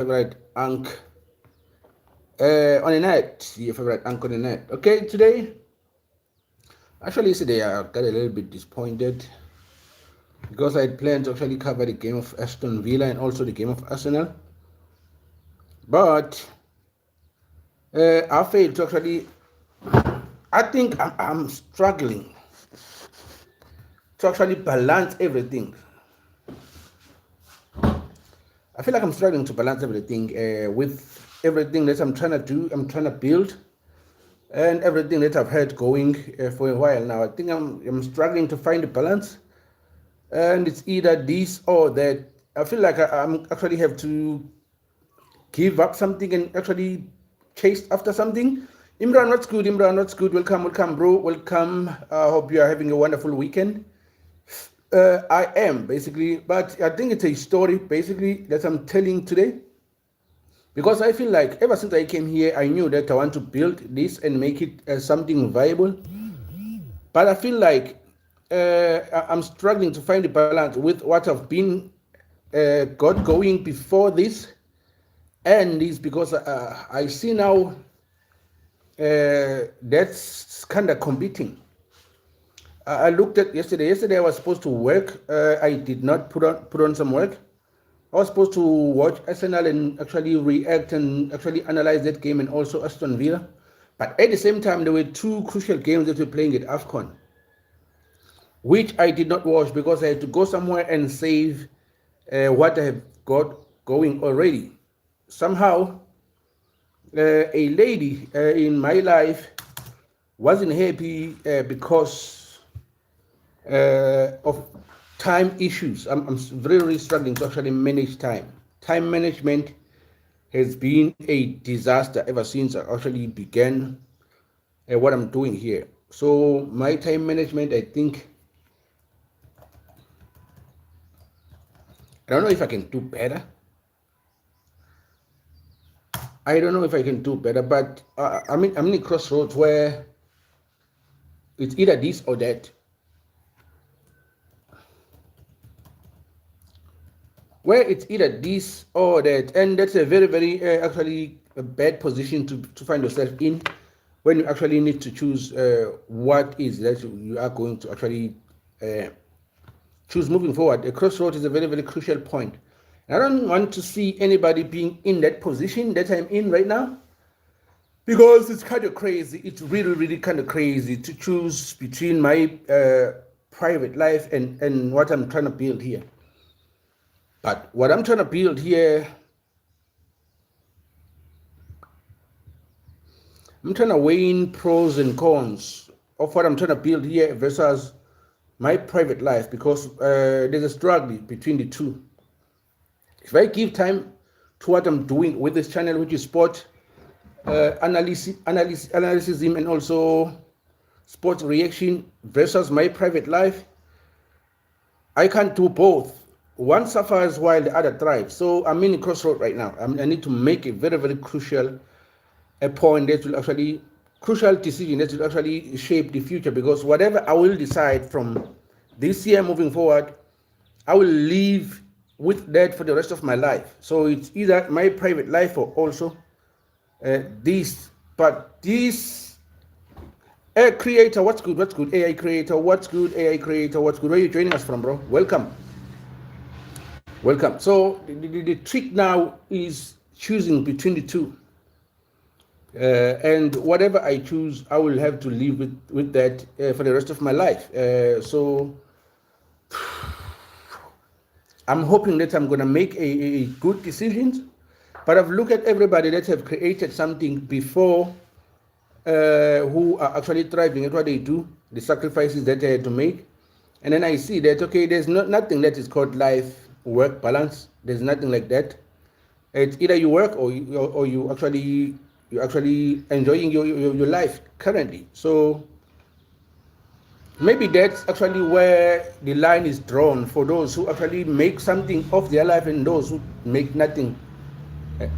favorite unk on the net. Your favorite unk on the net. Okay, today, actually, yesterday I got a little bit disappointed because I had planned to actually cover the game of Aston Villa and also the game of Arsenal. But I failed to actually, I think I'm struggling to actually balance everything. I feel like I'm struggling to balance everything with everything that I'm trying to do, I'm trying to build, and everything that I've had going for a while now. I think I'm struggling to find a balance, and it's either this or that. I feel like I'm actually have to give up something and actually chase after something. Imran, what's good? Imran, what's good? Welcome, bro. Welcome. I hope you are having a wonderful weekend. I am basically, but I think it's a story basically that I'm telling today because I feel like ever since I came here, I knew that I want to build this and make it something viable. But I feel like I'm struggling to find the balance with what I've been got going before this, and it's because I see now that's kind of competing. I looked at yesterday. Yesterday I was supposed to work. I did not put on some work. I was supposed to watch Arsenal and actually react and actually analyze that game and also Aston Villa. But at the same time, there were two crucial games that were playing at AFCON, which I did not watch because I had to go somewhere and save what I have got going already. Somehow, a lady in my life wasn't happy because of time issues. I'm very struggling to actually manage time. Time management has been a disaster ever since I actually began what I'm doing here. So my time management, I think, I don't know if I can do better. I don't know if I can do better, but I'm in a crossroads where it's either this or that. Where it's either this or that, and that's a very, very actually a bad position to find yourself in when you actually need to choose what is that you are going to actually choose moving forward. A crossroad is a very, very crucial point. And I don't want to see anybody being in that position that I'm in right now because it's kind of crazy. It's really, really kind of crazy to choose between my private life and what I'm trying to build here. But what I'm trying to build here, I'm trying to weigh in pros and cons of what I'm trying to build here versus my private life because there's a struggle between the two. If I give time to what I'm doing with this channel, which is sport analysis, and also sports reaction versus my private life, I can't do both. One suffers while the other thrives. So I'm in a crossroad right now. I need to make a very, very crucial point that will actually, crucial decision that will actually shape the future because whatever I will decide from this year moving forward, I will live with that for the rest of my life. So it's either my private life or also this. But this creator, what's good? What's good? AI creator, what's good? AI creator, what's good? Where are you joining us from, bro? Welcome. Welcome. So the trick now is choosing between the two. And whatever I choose, I will have to live with that for the rest of my life. So I'm hoping that I'm going to make a good decisions. But I've looked at everybody that have created something before who are actually thriving at what they do, the sacrifices that they had to make. And then I see that, okay, there's nothing that is called life-work balance. There's nothing like that. It's either you work or you actually enjoying your life currently. So maybe that's actually where the line is drawn for those who actually make something of their life and those who make nothing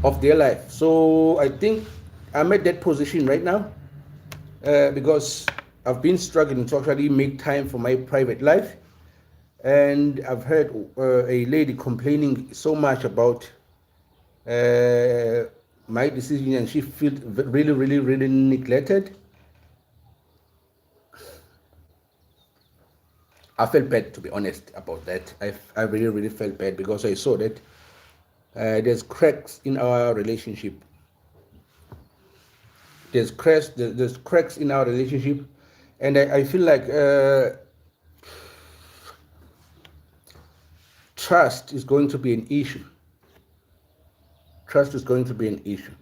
of their life. So I think I'm at that position right now because I've been struggling to actually make time for my private life. And I've heard a lady complaining so much about my decision, and she felt really, really, really neglected. I felt bad, to be honest, about that. I really, really felt bad because I saw that there's cracks in our relationship. There's cracks in our relationship, and I feel like trust is going to be an issue. Trust is going to be an issue.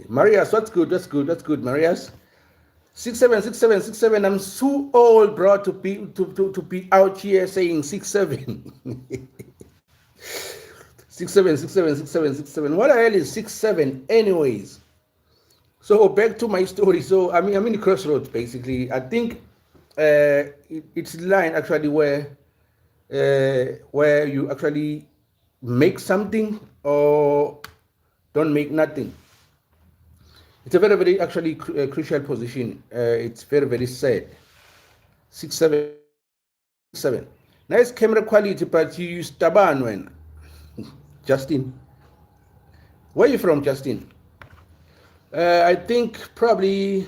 Marias, what's good? That's good. That's good, Marias. 676767. I'm too old, bro, to be out here saying 67. 67676767. What the hell is 67 anyways? So back to my story. So I'm in the crossroads basically. I think it's the line actually where you actually make something or don't make nothing. It's a very, very actually crucial position. It's very, very sad. 677. Nice camera quality, but you use Taban when. Justin. Where are you from, Justin? I think probably.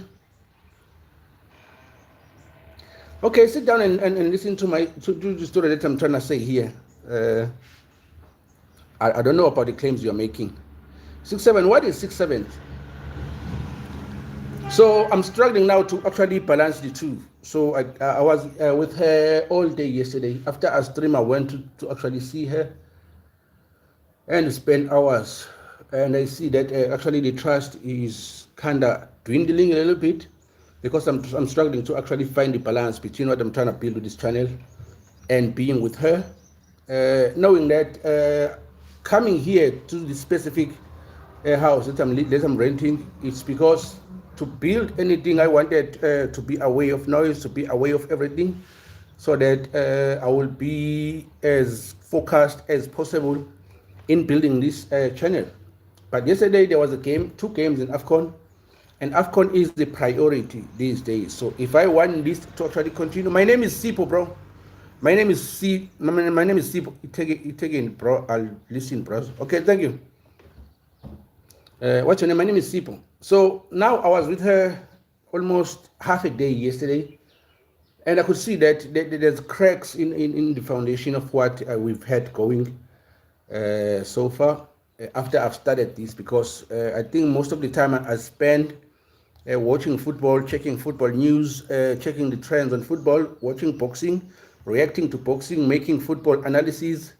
Okay, sit down and listen to the story that I'm trying to say here. I don't know about the claims you're making. 67. What is 67? So I'm struggling now to actually balance the two. So I was with her all day yesterday. After a stream, I went to actually see her and spend hours. And I see that actually the trust is kind of dwindling a little bit because I'm struggling to actually find the balance between what I'm trying to build with this channel and being with her. Knowing that coming here to the specific house that I'm renting, it's because to build anything I wanted to be away of noise, to be away of everything, so that I will be as focused as possible in building this channel. But yesterday there was a game, 2 games in AFCON, and AFCON is the priority these days. So if I want this to actually continue, my name is Sipo, bro. My name is Sipo. Take in, bro. I'll listen, bro. Okay, thank you. What's your name? My name is Sipo. So now I was with her almost half a day yesterday, and I could see that there's cracks in the foundation of what we've had going so far after I've started this, because I think most of the time I spend watching football, checking football news, checking the trends on football, watching boxing, reacting to boxing, making football analysis,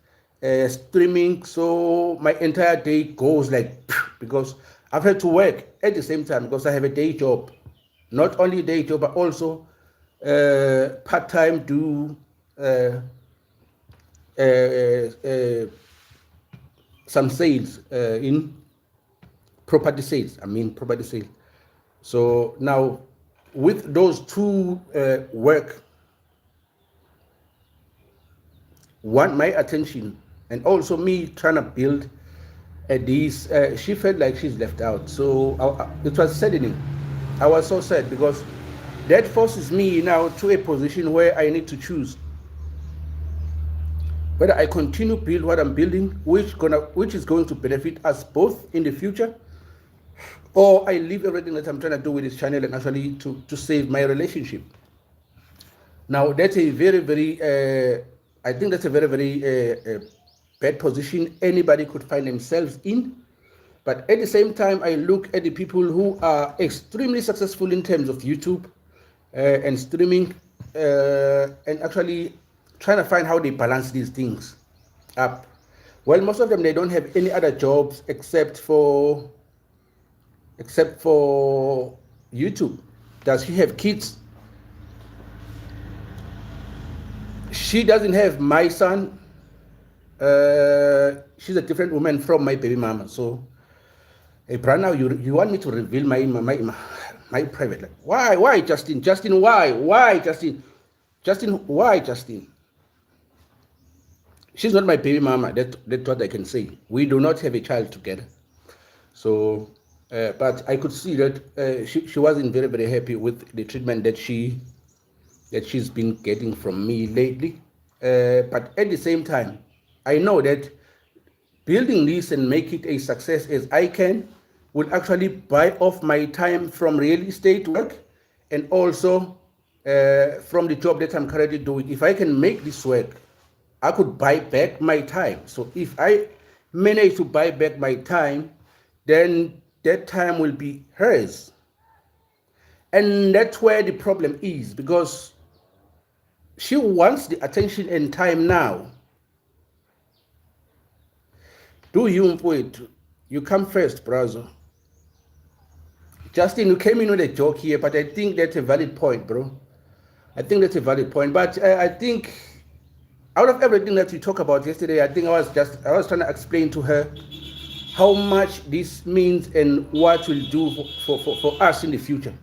streaming. So my entire day goes like, because I've had to work at the same time because I have a day job. Not only a day job, but also part-time do some sales in property sales. Property sales. So now with those 2 work want my attention, and also me trying to build this, she felt like she's left out. So it was saddening. I was so sad because that forces me now to a position where I need to choose whether I continue build what I'm building, which is going to benefit us both in the future, or I leave everything that I'm trying to do with this channel and actually to save my relationship. Now that's a very, very I think that's a very, very bad position anybody could find themselves in. But at the same time, I look at the people who are extremely successful in terms of YouTube and streaming, and actually trying to find how they balance these things up. Well, most of them, they don't have any other jobs except for YouTube. Does she have kids? She doesn't have my son. She's a different woman from my baby mama. So, hey, Brana, you want me to reveal my private life? Why, Justin? Justin, why, Justin? Justin, why, Justin? She's not my baby mama. That's what I can say. We do not have a child together. So, but I could see that she wasn't very, very happy with the treatment that she's been getting from me lately. But at the same time, I know that building this and make it a success as I can will actually buy off my time from real estate work and also from the job that I'm currently doing. If I can make this work, I could buy back my time. So if I manage to buy back my time, then that time will be hers. And that's where the problem is, because she wants the attention and time now. Do you, Mfowethu? You come first, brother. Justin, you came in with a joke here, but I think that's a valid point, bro. I think that's a valid point. But I think out of everything that we talked about yesterday, I think I was trying to explain to her how much this means and what will do for us in the future.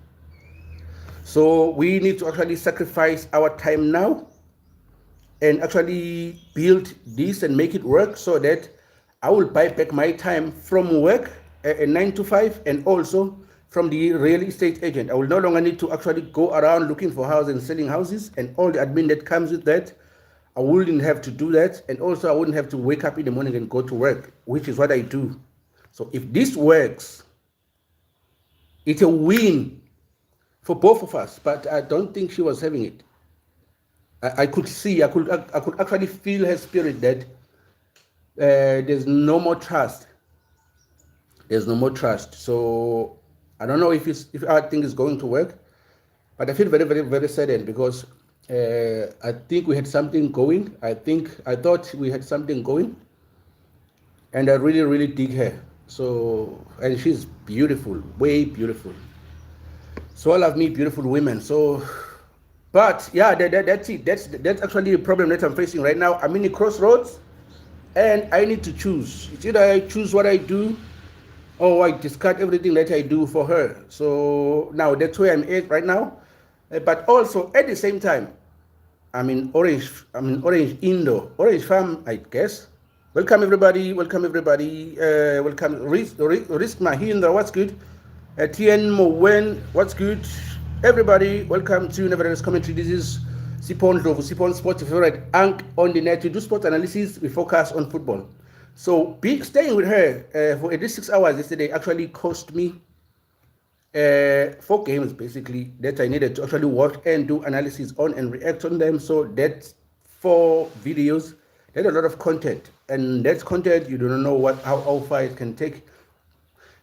So we need to actually sacrifice our time now and actually build this and make it work so that I will buy back my time from work, a 9 to 5, and also from the real estate agent. I will no longer need to actually go around looking for houses and selling houses and all the admin that comes with that. I wouldn't have to do that. And also I wouldn't have to wake up in the morning and go to work, which is what I do. So if this works, it's a win for both of us, but I don't think she was having it. I could see, I could actually feel her spirit that there's no more trust. There's no more trust. So I don't know if our thing is going to work, but I feel very, very, very saddened because I think we had something going. I thought we had something going, and I really, really dig her. So, and she's beautiful, way beautiful. So I love me beautiful women. So, but yeah, that's it. That's actually a problem that I'm facing right now. I'm in the crossroads, and I need to choose. It's either I choose what I do, or I discard everything that I do for her. So now that's where I'm at right now. But also at the same time, I'm in Orange Indo, Orange Farm, I guess. Welcome everybody. Welcome Risk Mahinda, what's good? Tien Mowen, what's good? Everybody, welcome to Nevertheless Commentary. This is Sipon Dlovu, Sipon Sports favorite Ank on the net. We do sports analysis, we focus on football. So staying with her for at least 6 hours yesterday actually cost me 4 games basically that I needed to actually watch and do analysis on and react on them. So that's 4 videos. That's a lot of content, and that's content you don't know how far it can take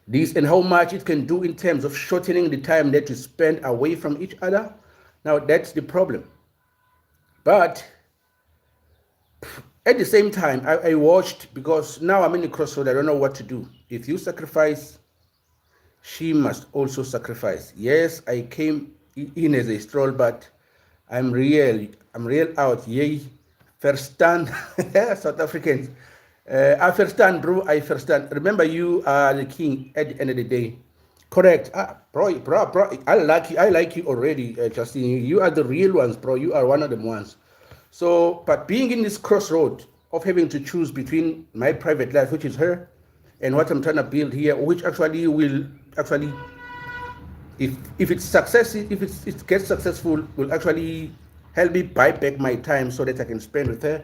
this and how much it can do in terms of shortening the time that you spend away from each other. Now that's the problem. But at the same time, I watched, because now I'm in the crossroad. I don't know what to do. If you sacrifice, she must also sacrifice. Yes, I came in as a stroll, but I'm real out. Yay, verstaan, South Africans. I verstaan, bro. I verstaan. Remember, you are the king at the end of the day. Correct. Bro. I like you already, Justin. You are the real ones, bro. You are one of them ones. So, but being in this crossroad of having to choose between my private life, which is her, and what I'm trying to build here, which actually will if it gets successful, will actually help me buy back my time so that I can spend with her.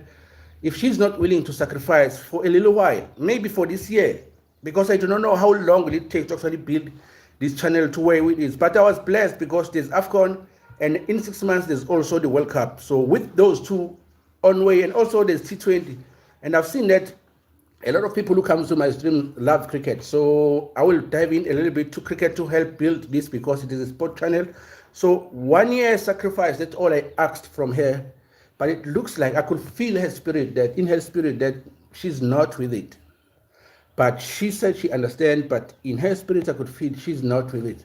If she's not willing to sacrifice for a little while, maybe for this year, because I do not know how long will it take to actually build this channel to where it is. But I was blessed because there's AFCON, and in 6 months there's also the World Cup. So with those two on way, and also there's T20, and I've seen that a lot of people who come to my stream love cricket. So I will dive in a little bit to cricket to help build this, because it is a sport channel. So 1 year sacrifice, that's all I asked from her. But it looks like I could feel her spirit, that in her spirit that she's not with it. But she said she understands, but in her spirit I could feel she's not with it.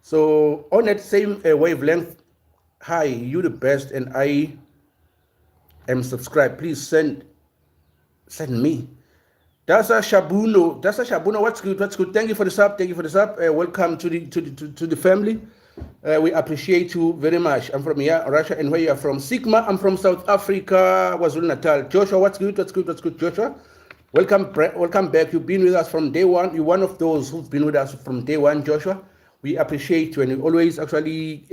So on that same wavelength, hi, you the best, and I am subscribed. Please send me. Dasa Shabuno, what's good? Thank you for the sub. Welcome to the family. We appreciate you very much. I'm from here, Russia, and where you are from? Sigma, I'm from South Africa, KwaZulu Natal. Joshua, what's good, Joshua? Welcome back. You've been with us from day one. You're one of those who've been with us from day one, Joshua. We appreciate you, and you always actually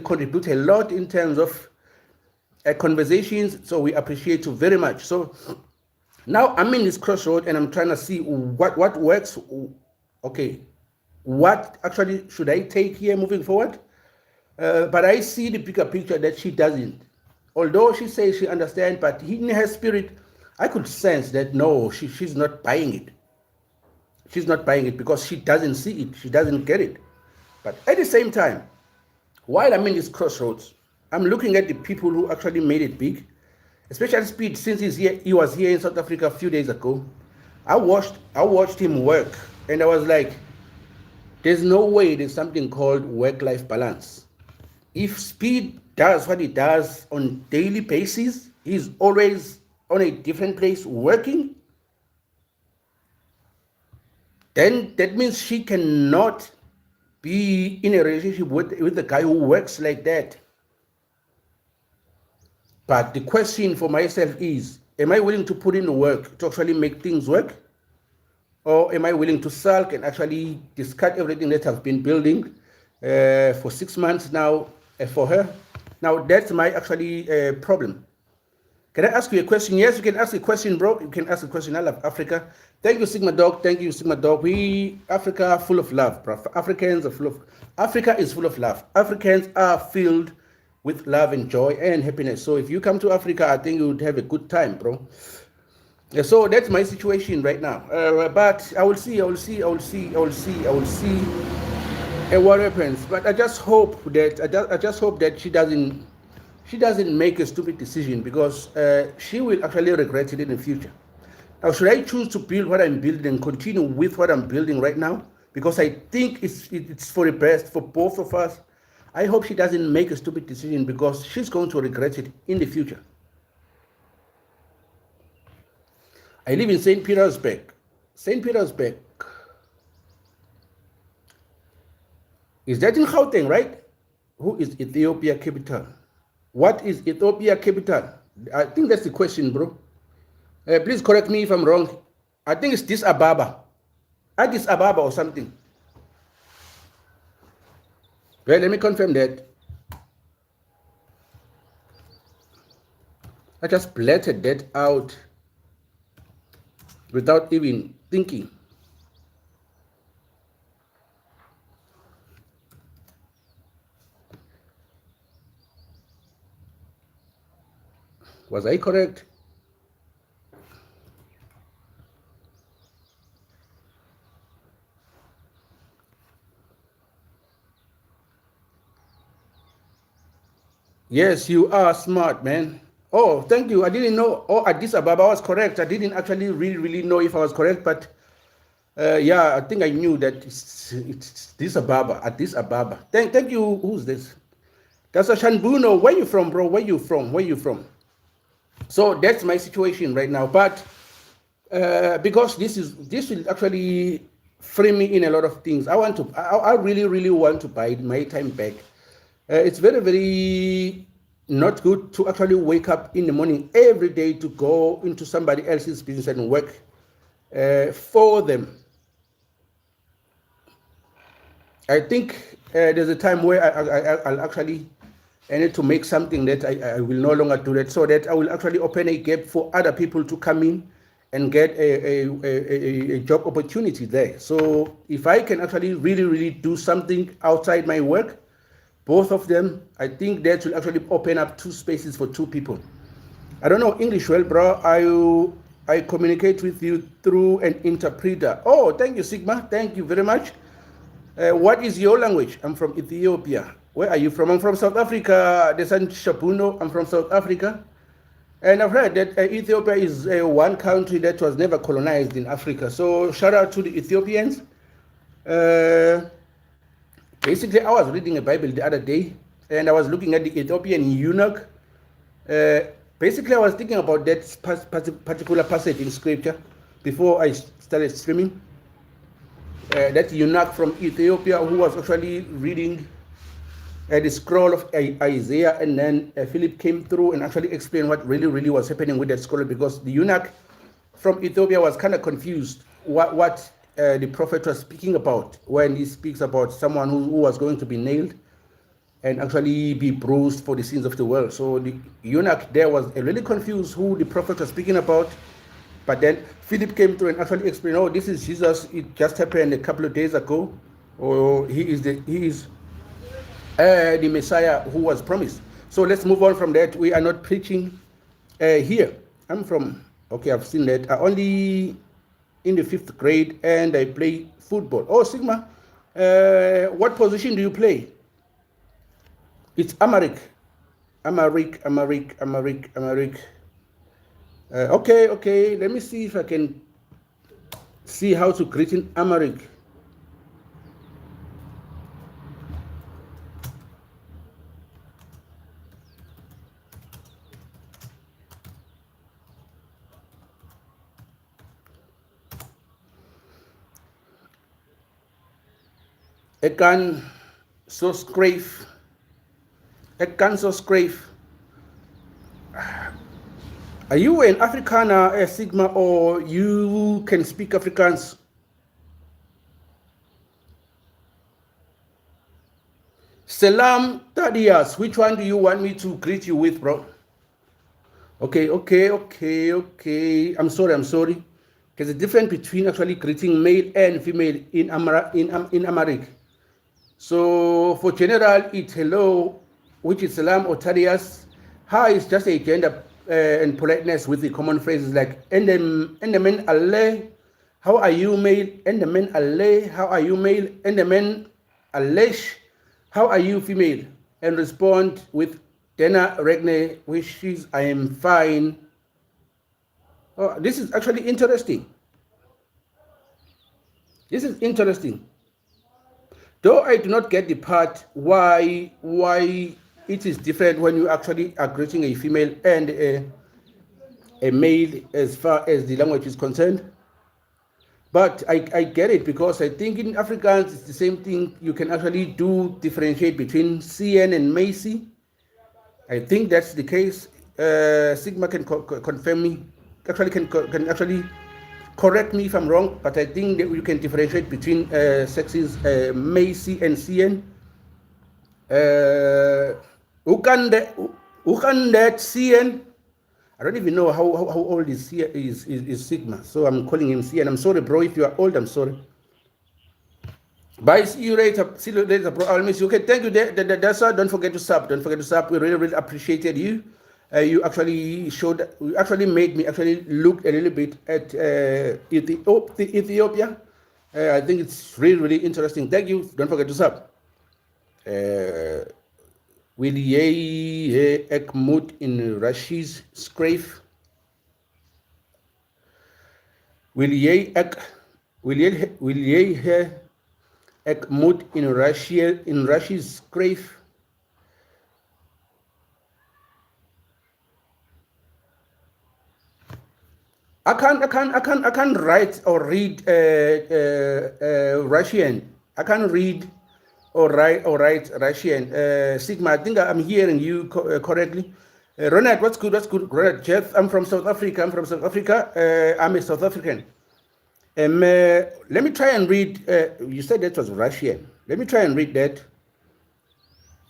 contribute a lot in terms of conversations. So we appreciate you very much. So Now I'm in this crossroad and I'm trying to see what works. Okay, what actually should I take here moving forward? But I see the bigger picture that she doesn't. Although she says she understands, but in her spirit, I could sense that no, she's not buying it. She's not buying it because she doesn't see it. She doesn't get it. But at the same time, while I'm in this crossroads, I'm looking at the people who actually made it big, especially Speed, since he was here in South Africa a few days ago. I watched him work, and I was like, there's no way there's something called work-life balance. If Speed does what he does on daily basis, he's always on a different place working, then that means she cannot be in a relationship with the guy who works like that. But the question for myself is, am I willing to put in the work to actually make things work? Or am I willing to sulk and actually discard everything that I've been building for 6 months now for her? Now, that's my actually problem. Can I ask you a question? Yes, you can ask a question, bro. You can ask a question. I love Africa. Thank you, Sigma Dog. Thank you, Sigma Dog. Africa are full of love, bro. Africa is full of love. Africans are filled with love and joy and happiness. So if you come to Africa, I think you would have a good time, bro. So that's my situation right now. But I will see what happens. But I just hope that she doesn't make a stupid decision, because she will actually regret it in the future. Now, should I choose to build what I'm building and continue with what I'm building right now, because I think it's for the best for both of us? I hope she doesn't make a stupid decision, because she's going to regret it in the future. I live in St. Petersburg. St. Petersburg. Is that in Gauteng, right? Who is Ethiopia capital? What is Ethiopia capital? I think that's the question, bro. Please correct me if I'm wrong. I think it's Addis Ababa. Addis Ababa or something. Well, let me confirm that. I just blurted that out without even thinking. Was I correct? Yes, you are smart, man. Oh, thank you. I didn't know. Oh, Addis Ababa was correct. I didn't actually really know if I was correct, but yeah, I think I knew that it's Addis Ababa. Addis Ababa. Thank you. Who's this? That's a Shanbuno. Where you from, bro? Where you from? So that's my situation right now. But because this will actually free me in a lot of things. I really want to buy my time back. It's very not good to actually wake up in the morning every day to go into somebody else's business and work for them. I think there's a time where I'll actually need to make something that I will no longer do that, so that I will actually open a gap for other people to come in and get a job opportunity there. So if I can actually really do something outside my work, both of them, I think that will actually open up 2 spaces for 2 people. I don't know English well, bro. I communicate with you through an interpreter. Oh, thank you, Sigma. Thank you very much. What is your language? I'm from Ethiopia. Where are you from? I'm from South Africa. Desan Shapuno. I'm from South Africa. And I've heard that Ethiopia is one country that was never colonized in Africa. So shout out to the Ethiopians. Basically, I was reading a Bible the other day, and I was looking at the Ethiopian eunuch. Basically, I was thinking about that particular passage in scripture before I started streaming. That eunuch from Ethiopia who was actually reading the scroll of Isaiah, and then Philip came through and actually explained what really was happening with that scroll, because the eunuch from Ethiopia was kind of confused what the prophet was speaking about when he speaks about someone who was going to be nailed and actually be bruised for the sins of the world. So the eunuch there was really confused who the prophet was speaking about. But then Philip came through and actually explained, oh, this is Jesus. It just happened a couple of days ago. Or he is the Messiah who was promised. So let's move on from that. We are not preaching here. I'm from, okay, I've seen that. I only in the 5th grade and I play football. Oh, Sigma, what position do you play? It's Amaric. Okay. Let me see if I can see how to greet in Amaric. Ik kan zo schrijven. Are you an Afrikaner, a Sigma, or you can speak Afrikaans? Salam Thaddeus, which one do you want me to greet you with, bro? Okay. I'm sorry. There's a difference between actually greeting male and female in Amharic. So for general, it's hello, which is salam or Thaddeus. Hi is just a gender and politeness with the common phrases like endemen alle, how are you male? Endemen alle, how are you male? Endemen allesh, how are you female? And respond with Dena Regne, which is I am fine. Oh, this is actually interesting. Though I do not get the part why it is different when you actually are greeting a female and a male as far as the language is concerned. But I get it, because I think in Afrikaans it's the same thing. You can actually differentiate between CN and Macy. I think that's the case. Sigma can confirm me. Actually, can actually correct me if I'm wrong, but I think that you can differentiate between sexes, Macy and CN. Who can that CN? I don't even know how old is Sigma, so I'm calling him CN. I'm sorry, bro, if you are old, I'm sorry. Bye, see you later, bro. I'll miss you. Okay, thank you, Dasa. Don't forget to sub. We really appreciated you. You actually made me actually look a little bit at Ethiopia. I think it's really interesting. Thank you. Don't forget to sub. Wil jy ek moet in Russia's skryf? Wil jy ek moet in Russia's skryf? I can't write or read Russian. I can't read or write Russian. Sigma, I think I'm hearing you correctly. Ronald, what's good? Ronald, Jeff, I'm from South Africa. I'm a South African. Let me try and read. You said that was Russian. Let me try and read that.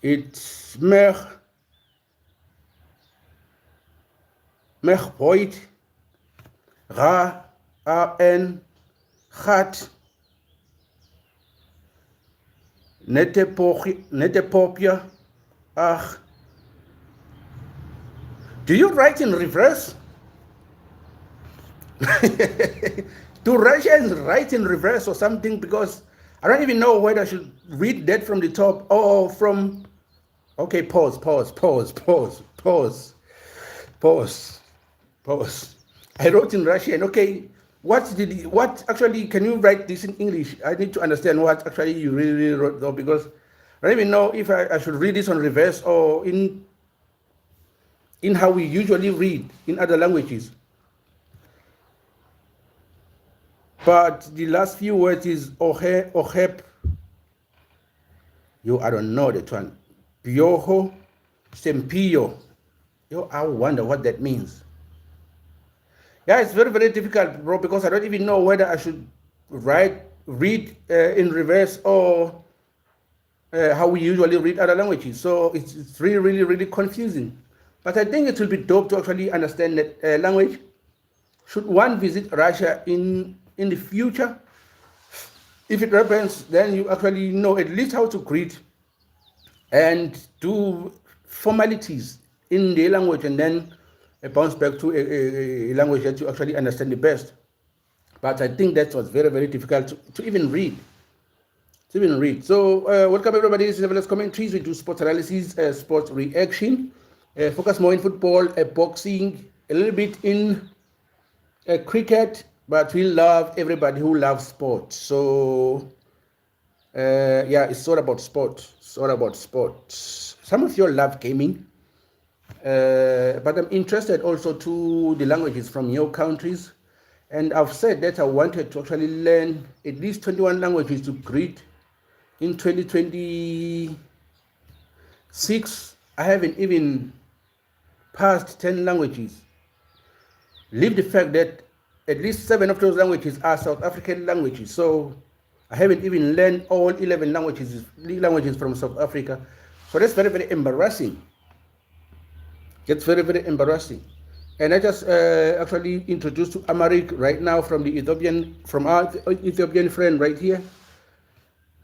It's Mech Hoyt. Ra, A-N, Gat, Netepopia, Ach. Do you write in reverse? Do Russians write in reverse or something? Because I don't even know whether I should read that from the top or from... Okay, pause. I wrote in Russian. Okay, what actually, can you write this in English? I need to understand what actually you really wrote, though, because I don't even know if I should read this on reverse or in how we usually read in other languages. But the last few words is ohep. I don't know that one. Pioho, sempio. I wonder what that means. Yeah, it's very, very difficult, bro, because I don't even know whether I should read in reverse or how we usually read other languages. So it's really confusing. But I think it will be dope to actually understand that language. should one visit Russia in the future, if it happens, then you actually know at least how to greet and do formalities in the language, and then bounce back to a language that you actually understand the best. But I think that was very, very difficult to even read. So welcome everybody. This is Nevertheless Commentaries. We do sports analysis, sports reaction, focus more in football, boxing, a little bit in cricket, but we love everybody who loves sports. So yeah, it's all about sport. It's all about sports. Some of you love gaming, but I'm interested also to the languages from your countries. And I've said that I wanted to actually learn at least 21 languages to greet in 2026. I haven't even passed 10 languages. Leave the fact that at least 7 of those languages are South African languages. So I haven't even learned all 11 languages from South Africa. So that's very, very embarrassing. That's very, very embarrassing. And I just actually introduced to Amharic right now from our Ethiopian friend right here.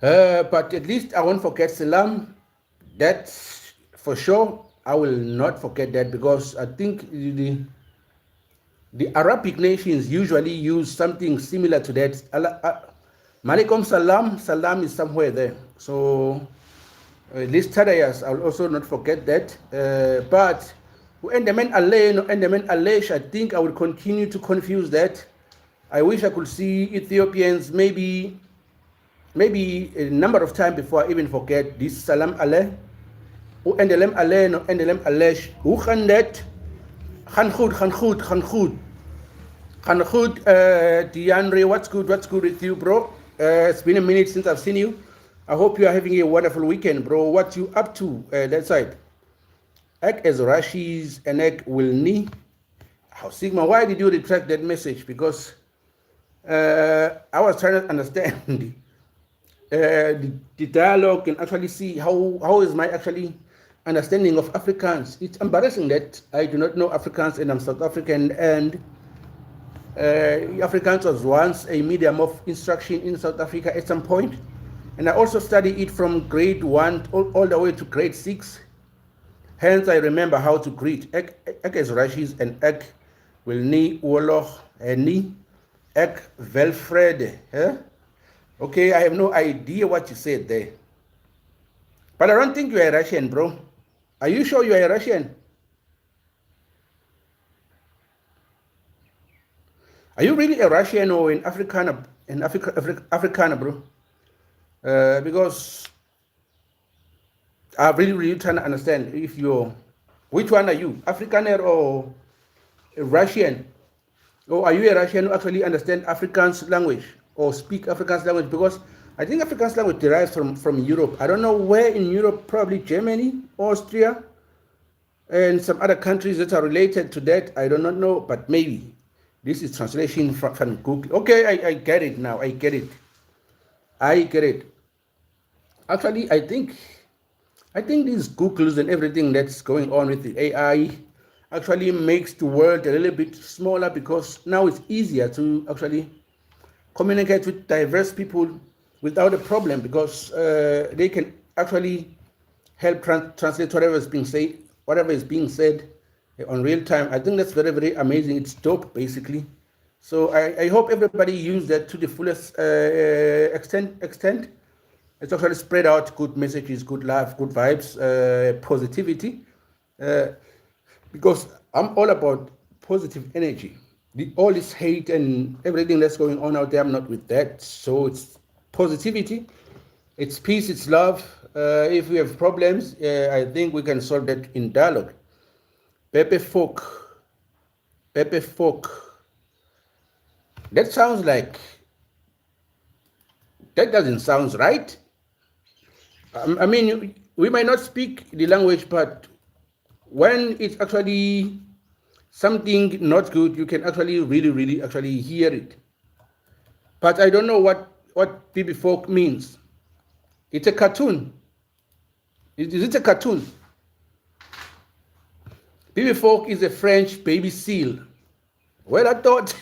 But at least I won't forget Salam. That's for sure. I will not forget that, because I think the Arabic nations usually use something similar to that. Malaikum Salam. Salam is somewhere there. So at least Tadayas, I'll also not forget that. But Enderman Ale, Enderman Alesh, I think I will continue to confuse that. I wish I could see Ethiopians maybe a number of times before I even forget this Salam Ale. Endelem Ale, no Endelem Alesh. Khandet, Khankhud. DeAndre, what's good with you, bro? It's been a minute since I've seen you. I hope you are having a wonderful weekend, bro. What you up to that side? Ek as Rashis and Ek will need. How Sigma, why did you retract that message? Because I was trying to understand the dialogue and actually see how is my actually understanding of Afrikaans. It's embarrassing that I do not know Afrikaans and I'm South African, and Afrikaans was once a medium of instruction in South Africa at some point, and I also studied it from grade 1 all the way to grade 6. Hence, I remember how to greet. Ek as Rashis and Ek will ni Woloch ni Ek Velfrede. Okay, I have no idea what you said there. But I don't think you are a Russian, bro. Are you sure you are a Russian? Are you really a Russian or an Afrikaner? Afrikaner, bro? Because I'm really trying to understand which one are you, Afrikaner or a Russian? Or are you a Russian who actually understand Afrikaans language or speak Afrikaans language? Because I think Afrikaans language derives from Europe. I don't know where in Europe, probably Germany, Austria, and some other countries that are related to that. I do not know, but maybe. This is translation from Google. Okay, I get it now. I get it. Actually, I think these Googles and everything that's going on with the AI actually makes the world a little bit smaller, because now it's easier to actually communicate with diverse people without a problem, because they can actually help translate whatever is being said on real time. I think that's very, very amazing. It's dope, basically. So I hope everybody use that to the fullest extent. It's actually spread out good messages, good love, good vibes, positivity. Because I'm all about positive energy. All this hate and everything that's going on out there, I'm not with that. So it's positivity, it's peace, it's love. If we have problems, I think we can solve that in dialogue. Pepe folk. That doesn't sound right. I mean, we might not speak the language, but when it's actually something not good, you can actually really actually hear it. But I don't know what Baby Folk means. It's a cartoon. Is it a cartoon? Baby Folk is a French baby seal. Well, I thought,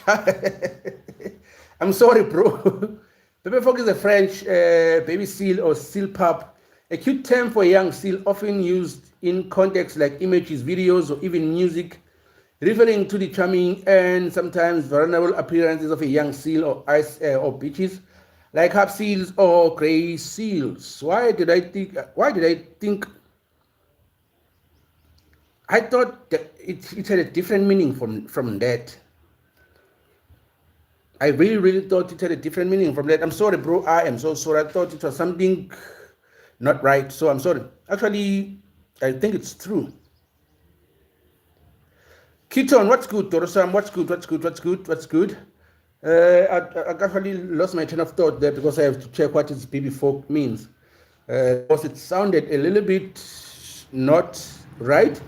I'm sorry, bro. Baby frog is a French baby seal or seal pup, a cute term for a young seal, often used in contexts like images, videos, or even music, referring to the charming and sometimes vulnerable appearances of a young seal or ice or beaches, like harp seals or gray seals. Why did I think? I thought that it had a different meaning from that. I really thought it had a different meaning from that. I'm sorry, bro. I am so sorry. I thought it was something not right. So I'm sorry. Actually, I think it's true. Keaton, what's good? Dorosam, what's good? I actually lost my train of thought there because I have to check what is baby folk means. Because it sounded a little bit not right.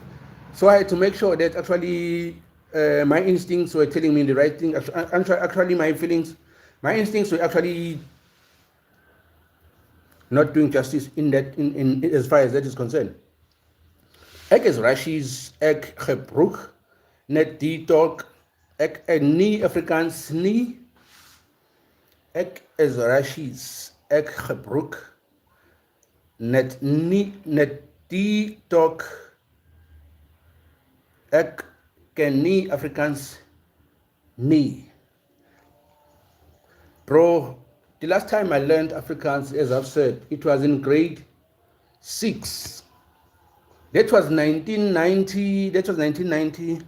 So I had to make sure that actually my instincts were telling me the right thing. Actually, my instincts were actually not doing justice in that, in as far as that is concerned. Ek is Rashi's ek gebroek, net die talk, ek nie Afrikaans nie. Ek is Rashi's ek gebroek, net die talk, ek ken nie Afrikaans nie. Bro, the last time I learned Afrikaans, as I've said, it was in grade 6. That was 1990.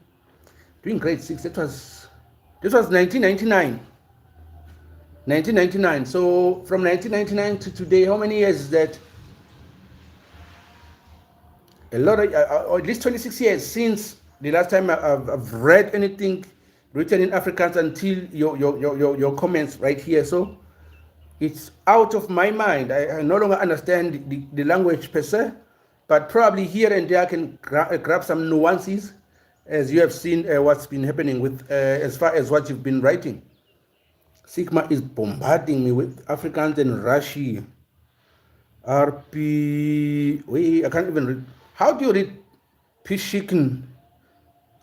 During grade 6, that was 1999. 1999. So from 1999 to today, how many years is that? A lot of, or at least 26 years since the last time I've read anything written in Afrikaans until your comments right here. So it's out of my mind. I no longer understand the language per se, but probably here and there I can grab some nuances, as you have seen what's been happening with as far as what you've been writing. Sigma is bombarding me with Afrikaans and Rashi. RP, wait, I can't even read. How do you read Pishikin?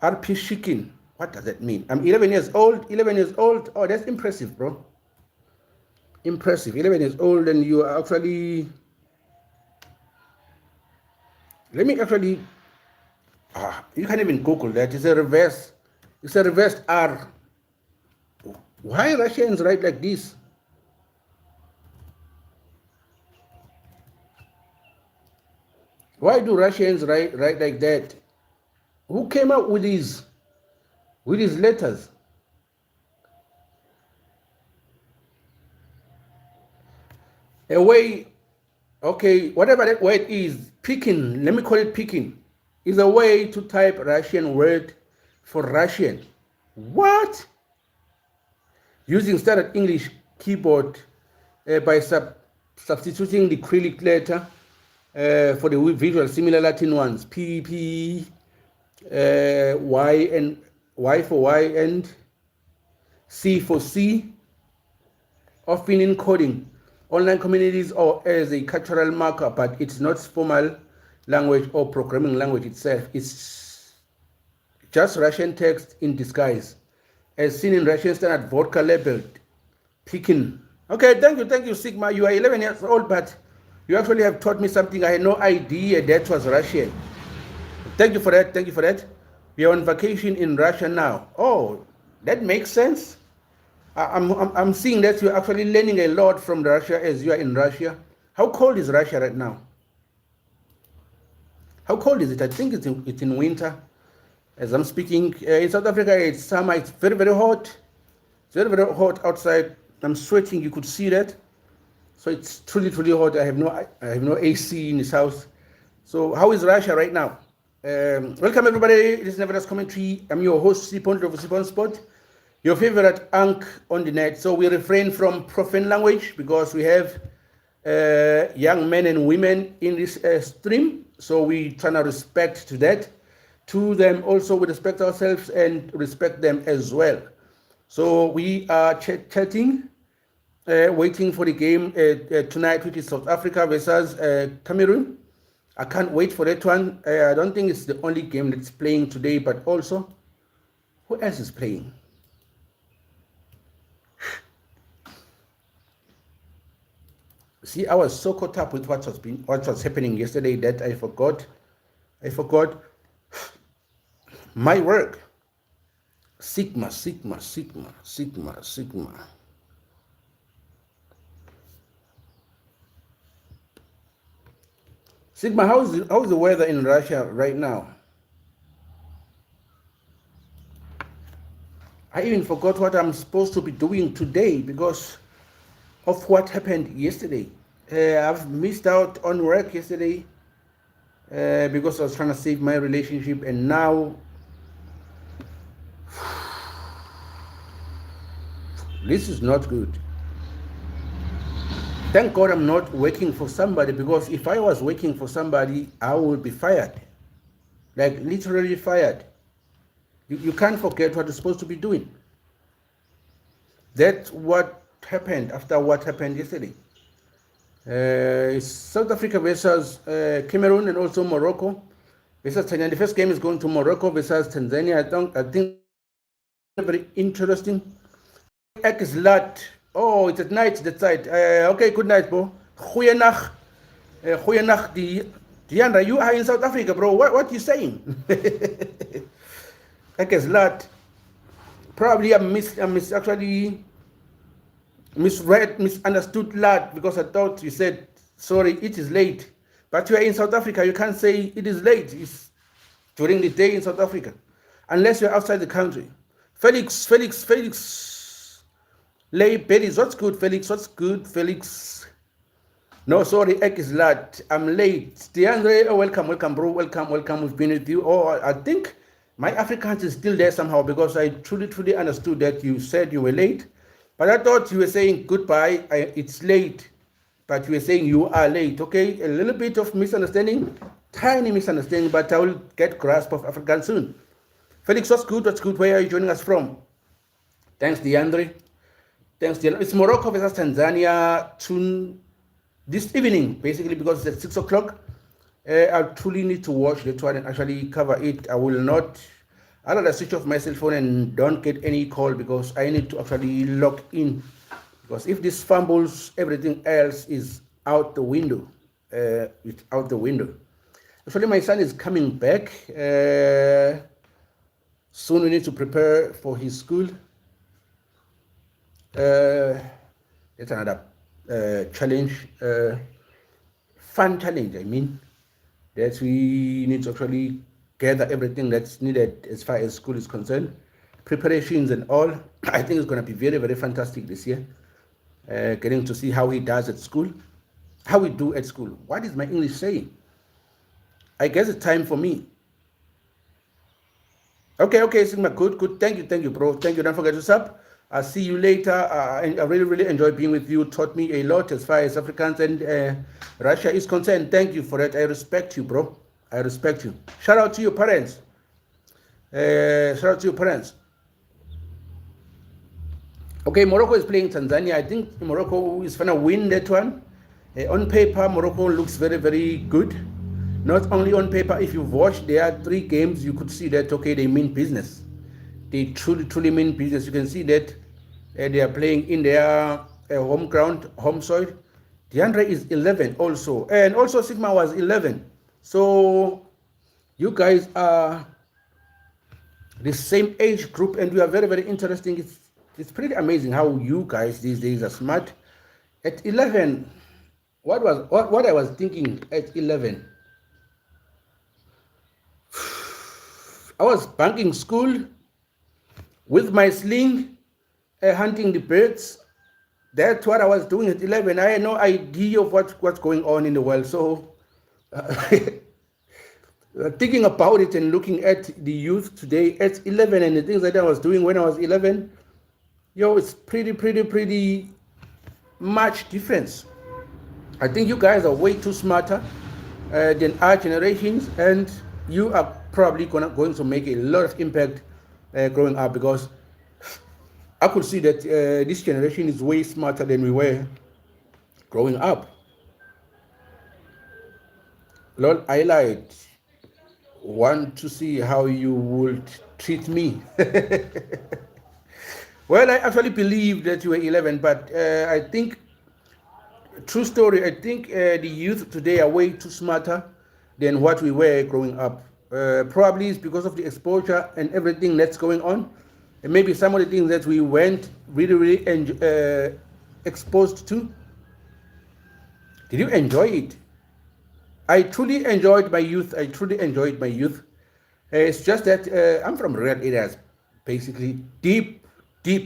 RP Shikin. What does that mean? I'm 11 years old. 11 years old. Oh, that's impressive, bro. Impressive. 11 years old, and you are actually. Let me actually. You can't even Google that. It's a reverse. It's a reversed R. Why Russians write like this? Why do Russians write like that? Who came up with these letters? A way, okay, whatever that word is, picking, let me call it picking, is a way to type Russian word for Russian. What? Using standard English keyboard by substituting the Cyrillic letter for the visual similar Latin ones, P, Y and Y for Y and C for C, often in coding, online communities or as a cultural marker, but it's not formal language or programming language itself. It's just Russian text in disguise, as seen in Russian standard vodka labeled Pekin. Okay, thank you, Sigma. You are 11 years old, but you actually have taught me something. I had no idea that was Russian. Thank you for that. We are on vacation in Russia now. Oh, that makes sense. I'm seeing that you're actually learning a lot from Russia as you are in Russia. How cold is Russia right now? How cold is it? I think it's in winter. As I'm speaking, in South Africa, it's summer. It's very hot. It's very hot outside. I'm sweating. You could see that. So it's truly hot. I have no AC in this house. So how is Russia right now? Welcome everybody. This is Nevertheless Commentary. I'm your host, Sipon of Sipon Spot, your favorite Ankh on the net. So we refrain from profane language because we have young men and women in this stream. So we try to respect to them also. We respect ourselves and respect them as well. So we are chatting, waiting for the game tonight, which is South Africa versus Cameroon. I can't wait for that one. I don't think it's the only game that's playing today, but also, who else is playing? See, I was so caught up with what was happening yesterday that I forgot my work. Sigma, sigma, sigma, sigma, sigma. Sigma, how's the weather in Russia right now? I even forgot what I'm supposed to be doing today because of what happened yesterday. I've missed out on work yesterday because I was trying to save my relationship, and now this is not good. Thank God I'm not working for somebody, because if I was working for somebody, I would be fired. Like literally fired. You can't forget what you're supposed to be doing. That's what happened after what happened yesterday. South Africa versus Cameroon, and also Morocco versus Tanzania. The first game is going to Morocco versus Tanzania. I think very interesting. Ek is laat. Oh, it's at night that side. Okay, good night, bro. Goeienacht. Goeienacht, Diandra. You are in South Africa, bro. What you saying? Ek is laat. Probably I actually misunderstood lad, because I thought you said, sorry, it is late. But you are in South Africa, you can't say it is late. It's during the day in South Africa, unless you're outside the country. Felix. Lay Bellies, what's good, Felix? What's good, Felix? No, sorry, Ek is late. I'm late. DeAndre, welcome, bro. Welcome. We've been with you. Oh, I think my Afrikaans is still there somehow, because I truly understood that you said you were late. But I thought you were saying goodbye. It's late, but you were saying you are late. Okay, a little bit of misunderstanding, tiny misunderstanding, but I will get grasp of Afrikaans soon. Felix, what's good? Where are you joining us from? Thanks, DeAndre. It's Morocco versus Tanzania this evening, basically, because it's at 6 o'clock. I truly need to watch the one and actually cover it. I'll switch off my cell phone and don't get any call, because I need to actually log in. Because if this fumbles, everything else is out the window. It's out the window. Actually, my son is coming back. Soon we need to prepare for his school. It's another challenge, fun challenge, I mean, that we need to actually gather everything that's needed as far as school is concerned, preparations and all. I think it's going to be very fantastic this year, getting to see how he does at school, how we do at school. What is my English saying? I guess it's time for me. Okay, Sigma, good. Thank you, bro. Thank you. Don't forget to sub. I'll see you later. I really enjoyed being with you. Taught me a lot as far as Afrikaans and Russia is concerned. Thank you for that. I respect you, bro. I respect you. Shout out to your parents. Okay, Morocco is playing Tanzania. I think Morocco is going to win that one. On paper, Morocco looks very good. Not only on paper, if you've watched their 3 games, you could see that, okay, they mean business. They truly mean business. You can see that they are playing in their home ground, home soil. DeAndre is 11 also. And also Sigma was 11. So you guys are the same age group, and you are very interesting. It's pretty amazing how you guys these days are smart. At 11, what I was thinking at 11, I was banking school with my sling, hunting the birds. That's what I was doing at 11. I had no idea of what's going on in the world. So thinking about it and looking at the youth today at 11 and the things that I was doing when I was 11, it's pretty much difference. I think you guys are way too smarter than our generations, and you are probably going to make a lot of impact growing up, because I could see that this generation is way smarter than we were growing up. Lord, I want to see how you would treat me. Well, I actually believe that you were 11, but I think true story. I think the youth today are way too smarter than what we were growing up. Probably it's because of the exposure and everything that's going on. And maybe some of the things that we weren't really exposed to. Did you enjoy it? I truly enjoyed my youth. I truly enjoyed my youth. It's just that I'm from rural areas, basically deep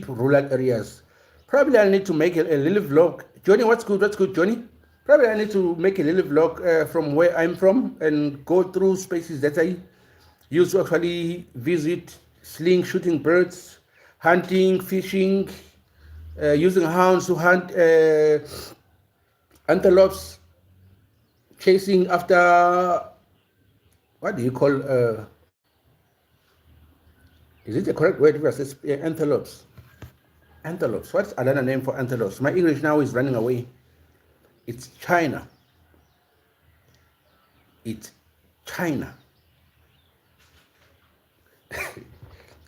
rural areas. Probably I need to make a little vlog. Johnny, what's good? What's good, Johnny? Probably I need to make a little vlog from where I'm from and go through spaces that I used to actually visit, sling, shooting birds, hunting, fishing, using hounds to hunt antelopes, chasing after, what do you call, is it the correct word? Antelopes. Antelopes. What's another name for antelopes? My English now is running away. It's China. It's China.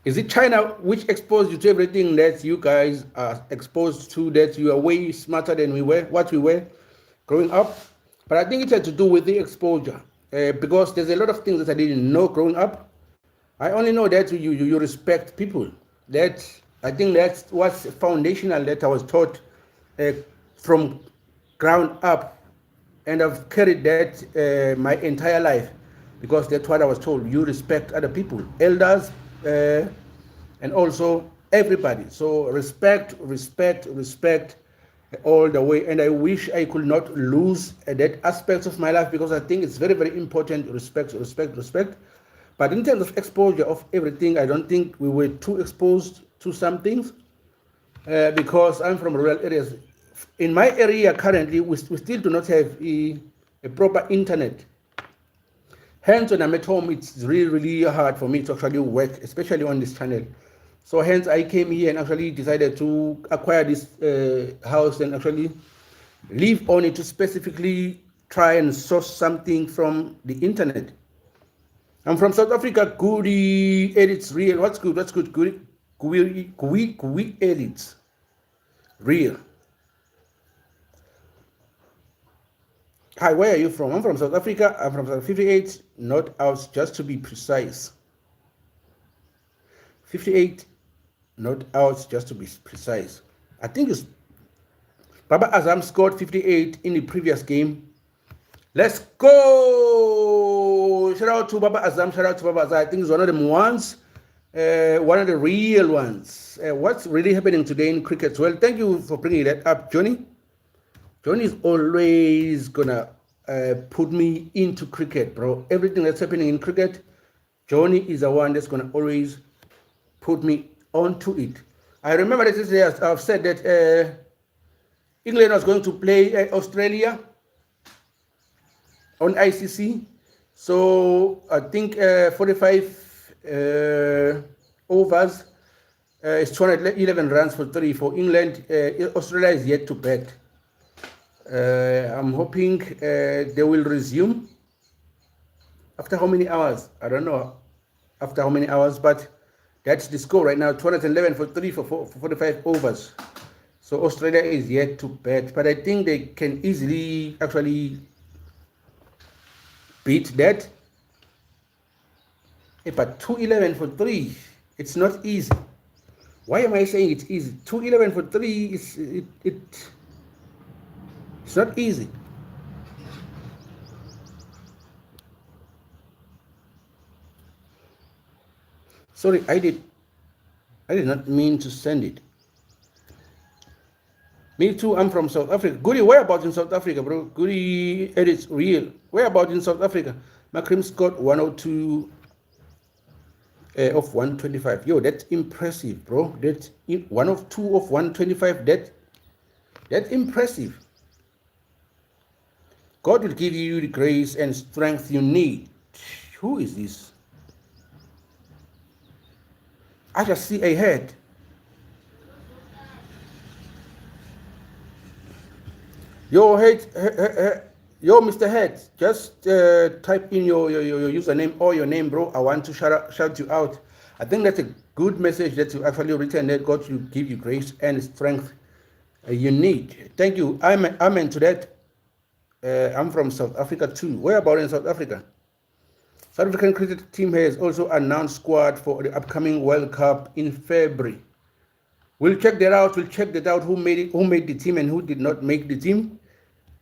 Is it China which exposed you to everything that you guys are exposed to, that you are way smarter than what we were growing up? But I think it had to do with the exposure, because there's a lot of things that I didn't know growing up. I only know that you respect people. That, I think that's what's foundational that I was taught from ground up, and I've carried that my entire life, because that's what I was told. You respect other people, elders, and also everybody. So respect all the way. And I wish I could not lose that aspect of my life, because I think it's very important. Respect. But in terms of exposure of everything, I don't think we were too exposed to some things, because I'm from rural areas. In my area currently, we still do not have a proper internet. Hence, when I'm at home, it's really hard for me to actually work, especially on this channel. So hence, I came here and actually decided to acquire this house and actually live on it, to specifically try and source something from the internet. I'm from South Africa. Goody edits real. What's good? Goody edits real. Hi, where are you from? I'm from South Africa. I'm from 58, not out, just to be precise. 58, not out, just to be precise. I think it's Baba Azam scored 58 in the previous game. Let's go! Shout out to Baba Azam. I think it's one of them ones, one of the real ones. What's really happening today in cricket? Well, thank you for bringing that up, Johnny. Johnny is always gonna put me into cricket, bro. Everything that's happening in cricket, Johnny is the one that's gonna always put me onto it. I remember that yesterday I've said that England was going to play Australia on ICC. So I think 45 overs, it's 211 runs for 3 for England. Australia is yet to bat. I'm hoping they will resume after how many hours? I don't know after how many hours, but that's the score right now. 211 for 3 for 45 overs. So Australia is yet to bat, but I think they can easily actually beat that. But 211 for 3, it's not easy. Why am I saying it's easy? 211 for 3 is it's not easy. Sorry, I did not mean to send it. Me too, I'm from South Africa. Goody, where about in South Africa, bro? Goody edits real. Where about in South Africa? Macrim scored 102 of 125. Yo, that's impressive, bro. That's 102 of 125. That's impressive. God will give you the grace and strength you need. Who is this? I just see a head. Yo, Mr. Head, just type in your username or your name, bro. I want to shout you out. I think that's a good message that you actually written, that God will give you grace and strength You need. Thank you. Amen to that. I'm from South Africa too. Where about in South Africa? South African cricket team has also announced squad for the upcoming World Cup in February. We'll check that out. We'll check that out. Who made the team and who did not make the team.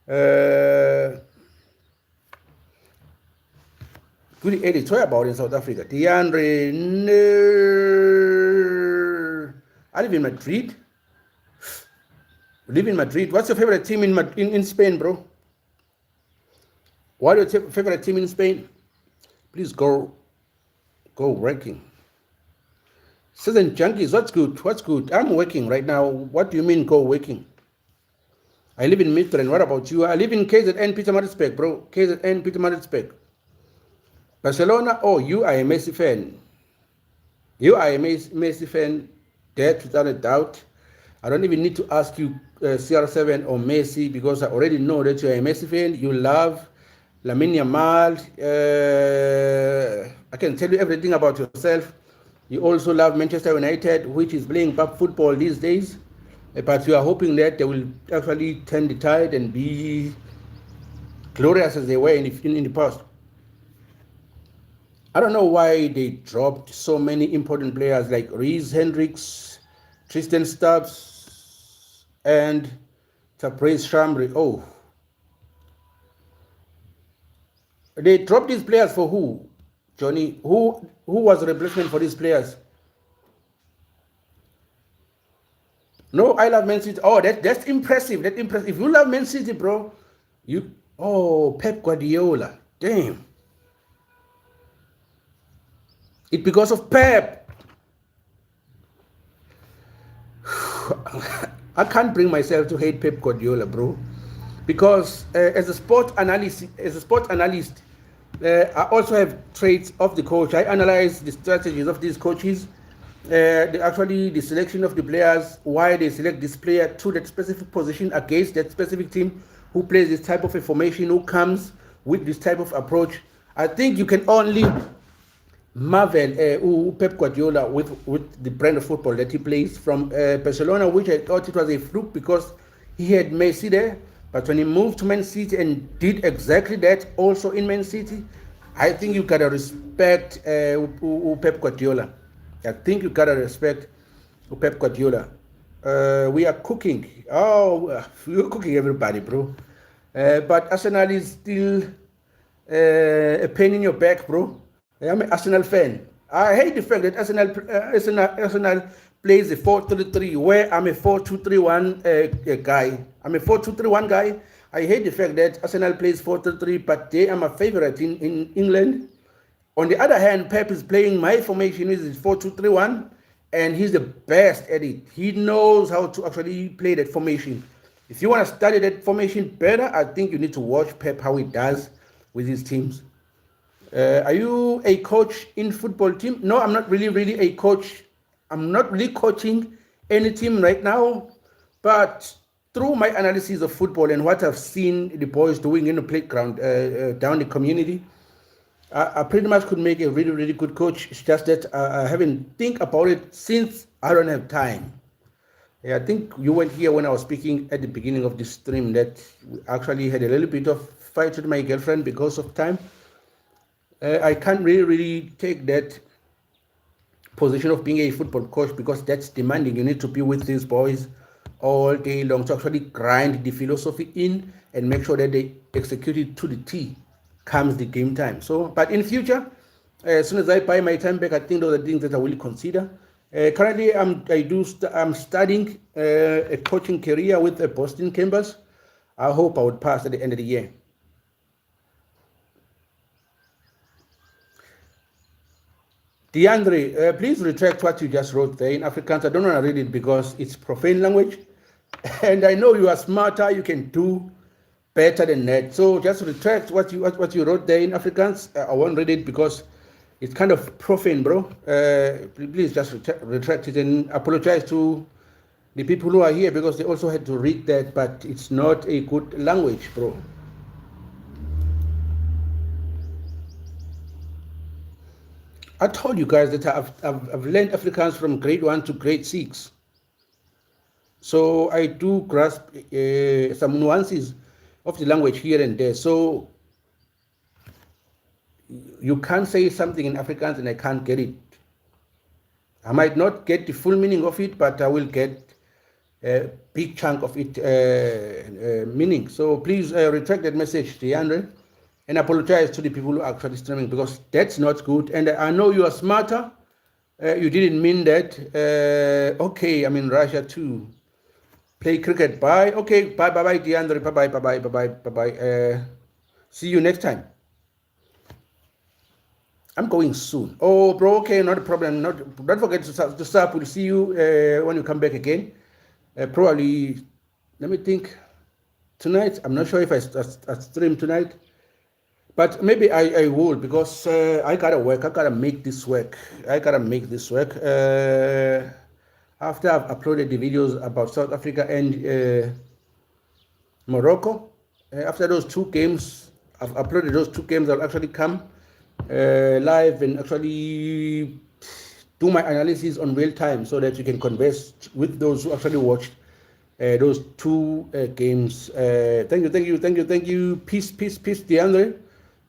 Good edit. Where about in South Africa? DeAndre. No. I live in Madrid. Live in Madrid. What's your favorite team in Spain, bro? What is your favorite team in Spain? Please go working. Season junkies, what's good? What's good? I'm working right now. What do you mean go working? I live in Midrand. What about you? I live in KZN Pietermaritzburg, bro. KZN Pietermaritzburg. Barcelona, oh, you are a Messi fan. You are a Messi fan, that without a doubt. I don't even need to ask you CR7 or Messi because I already know that you're a Messi fan. You love Lamine Yamal. I can tell you everything about yourself. You also love Manchester United, which is playing bad football these days. But you are hoping that they will actually turn the tide and be glorious as they were in the past. I don't know why they dropped so many important players like Reese Hendricks, Tristan Stubbs, and Taprez Shamri. Oh, they dropped these players for who, Johnny? Who was the replacement for these players? No, I love Man City. Oh, that's impressive. That's impressive. If you love Man City, bro, Pep Guardiola. Damn. It's because of Pep. I can't bring myself to hate Pep Guardiola, bro, because as a sport analyst, I also have traits of the coach. I analyze the strategies of these coaches, the selection of the players, why they select this player to that specific position against that specific team, who plays this type of a formation, who comes with this type of approach. I think you can only marvel Pep Guardiola with the brand of football that he plays from Barcelona, which I thought it was a fluke because he had Messi there. But when he moved to Man City and did exactly that also in Man City, I think you gotta respect Pep Guardiola. I think you gotta respect Pep Guardiola. We are cooking. Oh, we're cooking everybody, bro. But Arsenal is still a pain in your back, bro. I'm an Arsenal fan. I hate the fact that Arsenal plays a 4-3-3 where I'm a 4-2-3-1 guy. I'm a 4-2-3-1 guy. I hate the fact that Arsenal plays 4-3-3, but they are my favorite in England. On the other hand, Pep is playing my formation, which is 4-2-3-1, and he's the best at it. He knows how to actually play that formation. If you want to study that formation better, I think you need to watch Pep, how he does with his teams. Are you a coach in football team? No, I'm not really a coach. I'm not really coaching any team right now, but through my analysis of football and what I've seen the boys doing in the playground down the community, I pretty much could make a really good coach. It's just that I haven't think about it since I don't have time. Yeah, I think you weren't here when I was speaking at the beginning of this stream that we actually had a little bit of fight with my girlfriend because of time. I can't really take that position of being a football coach because that's demanding. You need to be with these boys all day long to actually grind the philosophy in and make sure that they execute it to the T comes the game time. So, but in future, as soon as I buy my time back, I think those are things that I will consider. Currently, I'm studying a coaching career with the Boston Campbells. I hope I would pass at the end of the year. DeAndre, please retract what you just wrote there in Afrikaans. I don't want to read it because it's profane language. And I know you are smarter, you can do better than that. So just retract what you wrote there in Afrikaans. I won't read it because it's kind of profane, bro. Please just retract it and apologize to the people who are here because they also had to read that, but it's not a good language, bro. I told you guys that I've learned Afrikaans from grade 1 to grade 6. So I do grasp some nuances of the language here and there. So you can't say something in Afrikaans and I can't get it. I might not get the full meaning of it, but I will get a big chunk of it meaning. So please retract that message, DeAndre, and apologize to the people who are actually streaming, because that's not good. And I know you are smarter. You didn't mean that. Okay, I'm in Russia too. Play cricket. Bye. Okay, bye, bye, bye, DeAndre. Bye, bye, bye, bye, bye, bye, bye. See you next time. I'm going soon. Oh, bro, okay, not a problem. Don't forget to stop. We'll see you when you come back again. Probably, let me think. Tonight, I'm not sure if I stream tonight, but maybe I will, because I gotta work. I gotta make this work. After I've uploaded the videos about South Africa and Morocco, after those two games, I've uploaded those two games. I'll actually come live and actually do my analysis on real time, so that you can converse with those who actually watched those two games. Thank you. Peace, DeAndre.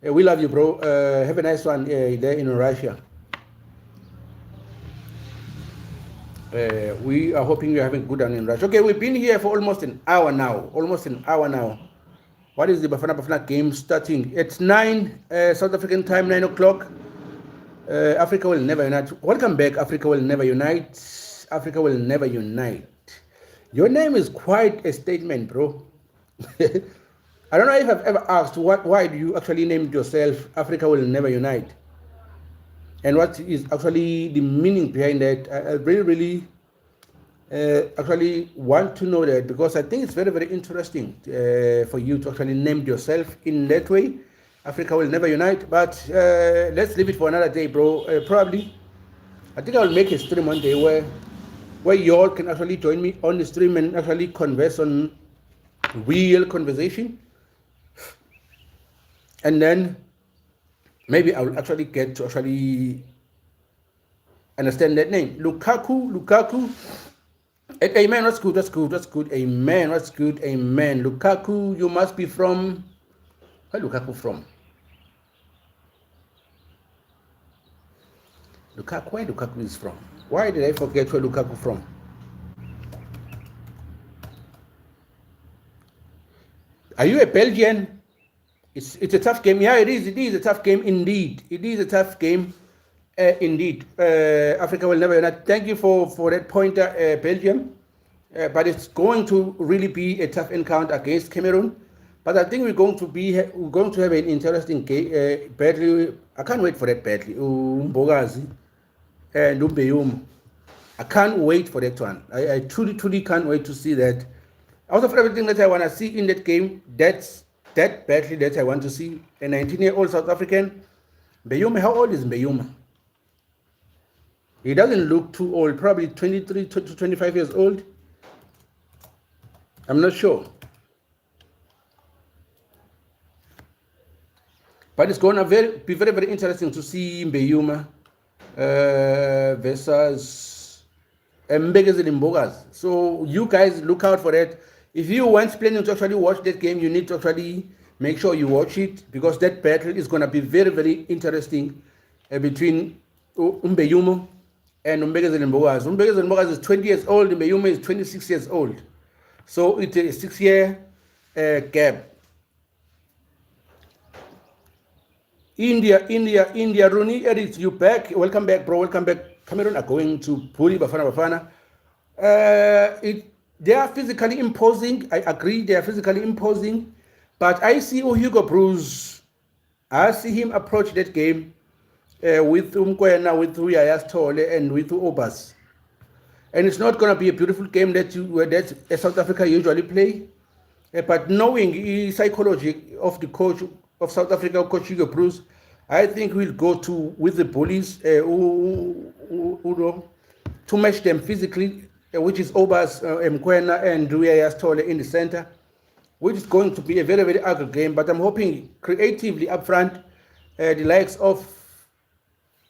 We love you, bro. Have a nice one there in Russia. We are hoping you're having a good one in Russia. Okay, we've been here for almost an hour now. What is the Bafana game starting? It's 9 South African time, 9 o'clock. Africa will never unite. Welcome back. Africa will never unite. Your name is quite a statement, bro. I don't know if I've ever asked why do you actually named yourself Africa will never unite, and what is actually the meaning behind that. I really actually want to know that, because I think it's very, very interesting for you to actually name yourself in that way. Africa will never unite. But let's leave it for another day, bro. Probably, I think I'll make a stream one day where you all can actually join me on the stream and actually converse on real conversation. And then maybe I will actually get to actually understand that name. Lukaku. Amen. That's good. Amen. Lukaku, you must be from. Where Lukaku from? Where Lukaku is from? Why did I forget where Lukaku from? Are you a Belgian? It's a tough game. Yeah, it is a tough game indeed. Africa will never unite. Thank you for that pointer, Belgium. But it's going to really be a tough encounter against Cameroon. But I think we're going to have an interesting battle. I can't wait for that battle. Mbogazi and Umbeyum. I can't wait for that one. I truly can't wait to see that. Out of everything that I want to see in that game, that's that battle that I want to see. A 19-year-old South African. Mbeyuma, how old is Mbeyuma? He doesn't look too old, probably 23 to 25 years old. I'm not sure. But it's going to be very, very interesting to see Mbeyuma versus Mbegezeli Mbogas. So you guys look out for that. If you weren't planning to actually watch that game, you need to actually make sure you watch it, because that battle is going to be very, very interesting between Mbeyuma and Mbegezeli Mbogas. Mbegezeli Mbogas is 20 years old, Mbeyuma is 26 years old. So it's a 6-year gap. India, Rooney, Eric, you back? Welcome back, bro. Welcome back. Cameroon are going to Puri, Bafana. They are physically imposing. I agree, they are physically imposing. But I see Hugo Bruce. I see him approach that game with Umkwena, with Uyayas Tole, and with Obas. And it's not going to be a beautiful game that South Africa usually play. But knowing the psychology of the coach of South Africa, Coach Hugo Bruce, I think we'll go with the bullies to match them physically, which is Obas, Mkwena, and Uyayas Tole in the center, which is going to be a very, very ugly game. But I'm hoping creatively up front, the likes of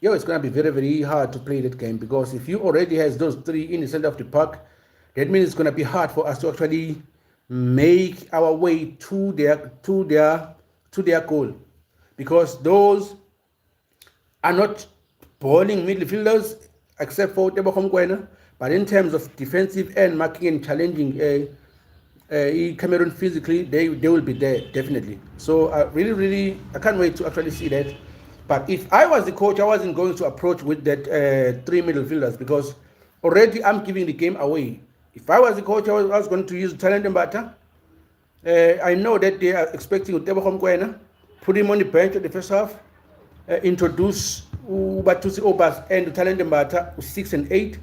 it's going to be very, very hard to play that game, because if you already has those three in the center of the park, that means it's going to be hard for us to actually make our way to their goal, because those are not bowling midfielders except for Tebogo Mokoena. But in terms of defensive and marking and challenging Cameroon physically, they will be there definitely. So really, I can't wait to actually see that. But if I was the coach, I wasn't going to approach with that three midfielders, because already I'm giving the game away. If I was the coach, I was going to use Talent and Mbata. I know that they are expecting Tebogo Mokoena, put him on the bench at the first half, introduce Batusi Obas and Talent Mbata 6 and 8.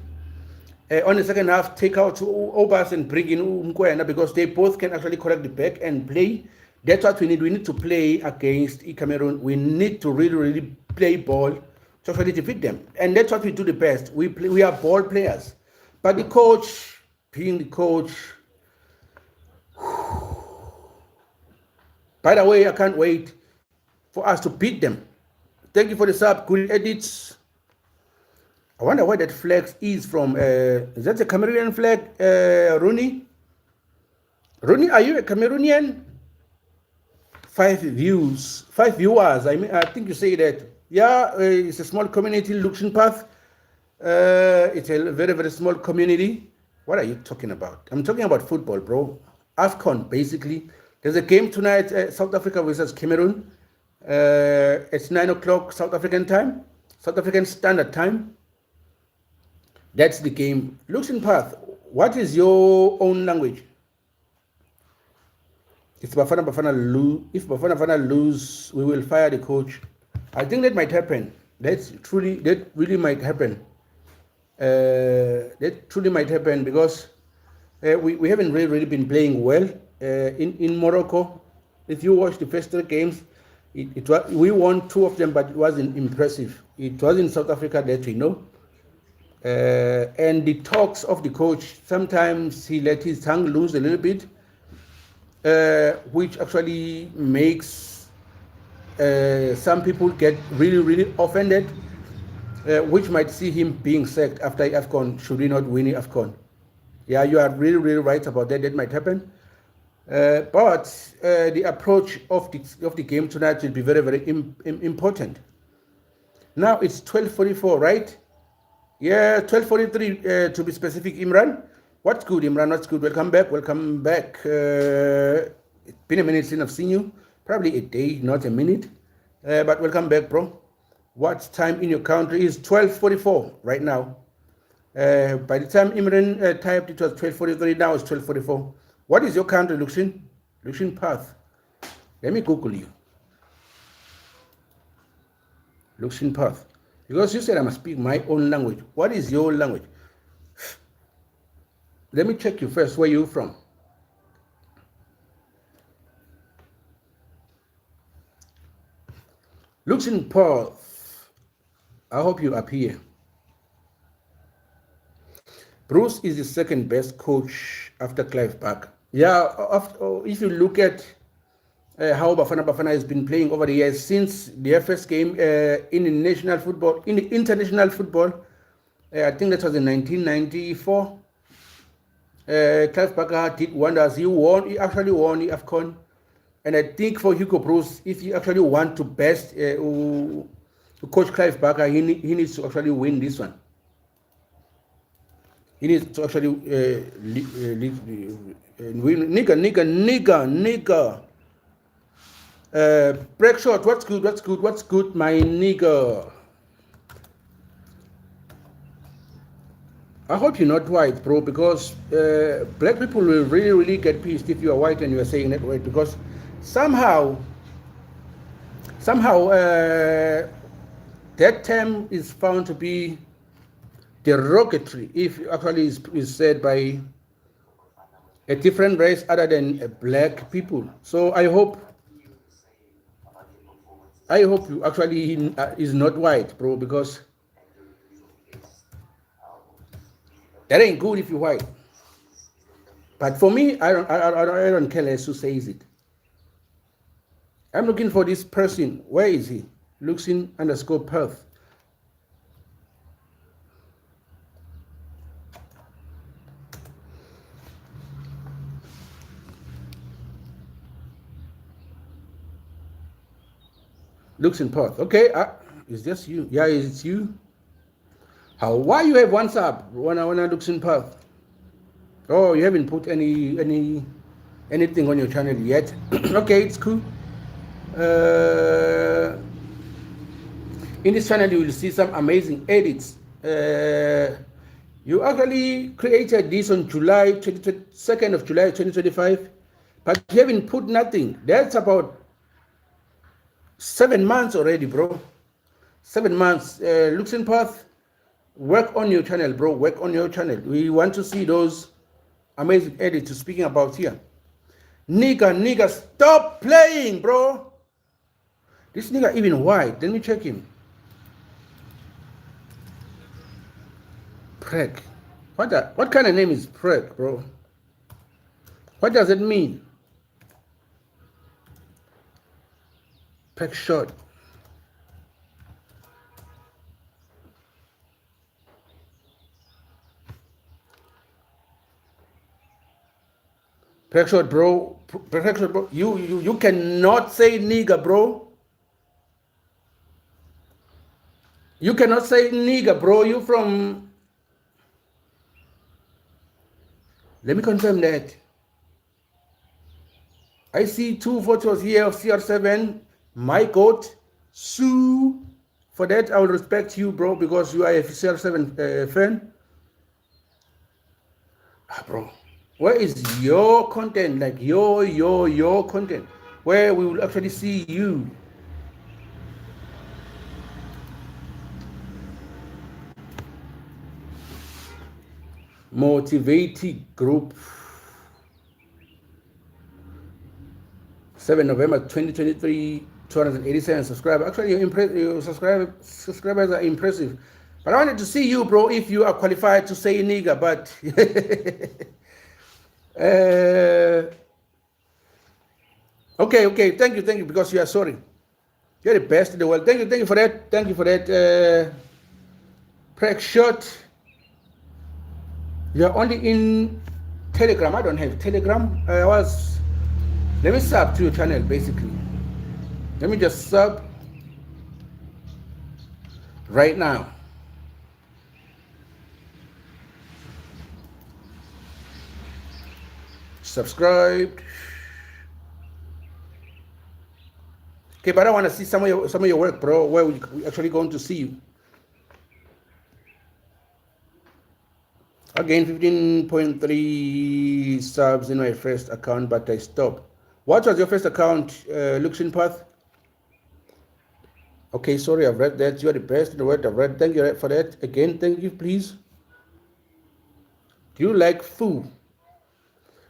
On the second half, take out Obas and bring in Mokoena, because they both can actually correct the back and play. That's what we need. We need to play against Cameroon. We need to really play ball to actually defeat them. And that's what we do the best. We are ball players. But the coach, being the coach, by the way, I can't wait for us to beat them. Thank you for the sub. Good edits. I wonder where that flag is from. Is that a Cameroonian flag, Rooney? Rooney, are you a Cameroonian? 5 viewers. I think you say that. Yeah, it's a small community, Luxon Path. It's a very, very small community. What are you talking about? I'm talking about football, bro. AFCON, basically. There's a game tonight, South Africa versus Cameroon. It's 9 o'clock South African time, South African Standard Time. That's the game. Luxon Path, what is your own language? If Bafana Bafana lose, we will fire the coach. I think that might happen. That really might happen. That truly might happen, because we haven't really been playing well in Morocco. If you watch the first 3 games, we won 2 of them, but it wasn't impressive. It was in South Africa that we know. And the talks of the coach, sometimes he let his tongue loose a little bit, which actually makes some people get really offended, which might see him being sacked after AFCON, should he not win the AFCON. Yeah, you are really right about that. That might happen. But the approach of the game tonight will be very important. Now it's 12:44, right? Yeah, 12:43 to be specific. Imran, what's good, Imran? What's good? Welcome back. It's been a minute since I've seen you. Probably a day, not a minute. But welcome back, bro. What time in your country is 12:44 right now? By the time Imran typed, it was 12:43. Now it's 12:44. What is your country, Luxon? Luxon Path. Let me Google you. Luxon Path. Because you said I must speak my own language. What is your language? Let me check you first. Where you from? Luxon Path. I hope you appear. Bruce is the second best coach after Clive Parker. Yeah, if you look at how Bafana has been playing over the years since their first game in the international football, I think that was in 1994. Clive Parker did wonders. He actually won the AFCON. And I think for Hugo Bruce, if you actually want to best to coach Clive Parker, he needs to actually win this one. He needs to actually win. Nigga. Break shot. What's good, my nigga? I hope you're not white, bro, because black people will really get pissed if you are white and you are saying that word, because somehow that term is found to be derogatory if actually is said by a different race other than black people. So I hope you actually is not white, bro, because that ain't good if you're white. But for me, I don't care less who says it. I'm looking for this person. Where is he? Luxon_Perth. Looks in Perth. Okay, it's just you. Yeah, it's you. How? Why you have one sub when I looks in Perth? Oh, you haven't put anything on your channel yet. Okay, it's cool. In this channel, you will see some amazing edits. You actually created this on July 2nd of July 2025, but you haven't put nothing. That's about 7 months already, bro. 7 months. Looks in Path. Work on your channel, bro. Work on your channel. We want to see those amazing edits you're speaking about here. Nigga, stop playing, bro. This nigga even white. Let me check him. Preg. What kind of name is Preg, bro? What does it mean? Preg shot. Preg shot, bro. Preg shot, bro. You cannot say nigga, bro. You cannot say nigga, bro. You from... Let me confirm that. I see 2 photos here of CR7. My goat. Sue. For that, I will respect you, bro, because you are a CR7 fan. Bro, where is your content? Like your content, where we will actually see you. Motivated group. 7 November 2023, 287 subscribers. Actually, your subscribers are impressive. But I wanted to see you, bro, if you are qualified to say nigga, but okay, thank you, because you are sorry. You're the best in the world. Thank you for that. Preg shot. You're only in Telegram. I don't have Telegram. Let me sub to your channel, basically. Let me just sub right now. Subscribed. Okay, but I want to see some of your work, bro. Where we actually going to see you. Again, 15.3 subs in my first account, but I stopped. What was your first account, Luxian Path? Okay, sorry, I've read that. You're the best in the world. I've read. Thank you for that. Again, thank you, please. Do you like foo?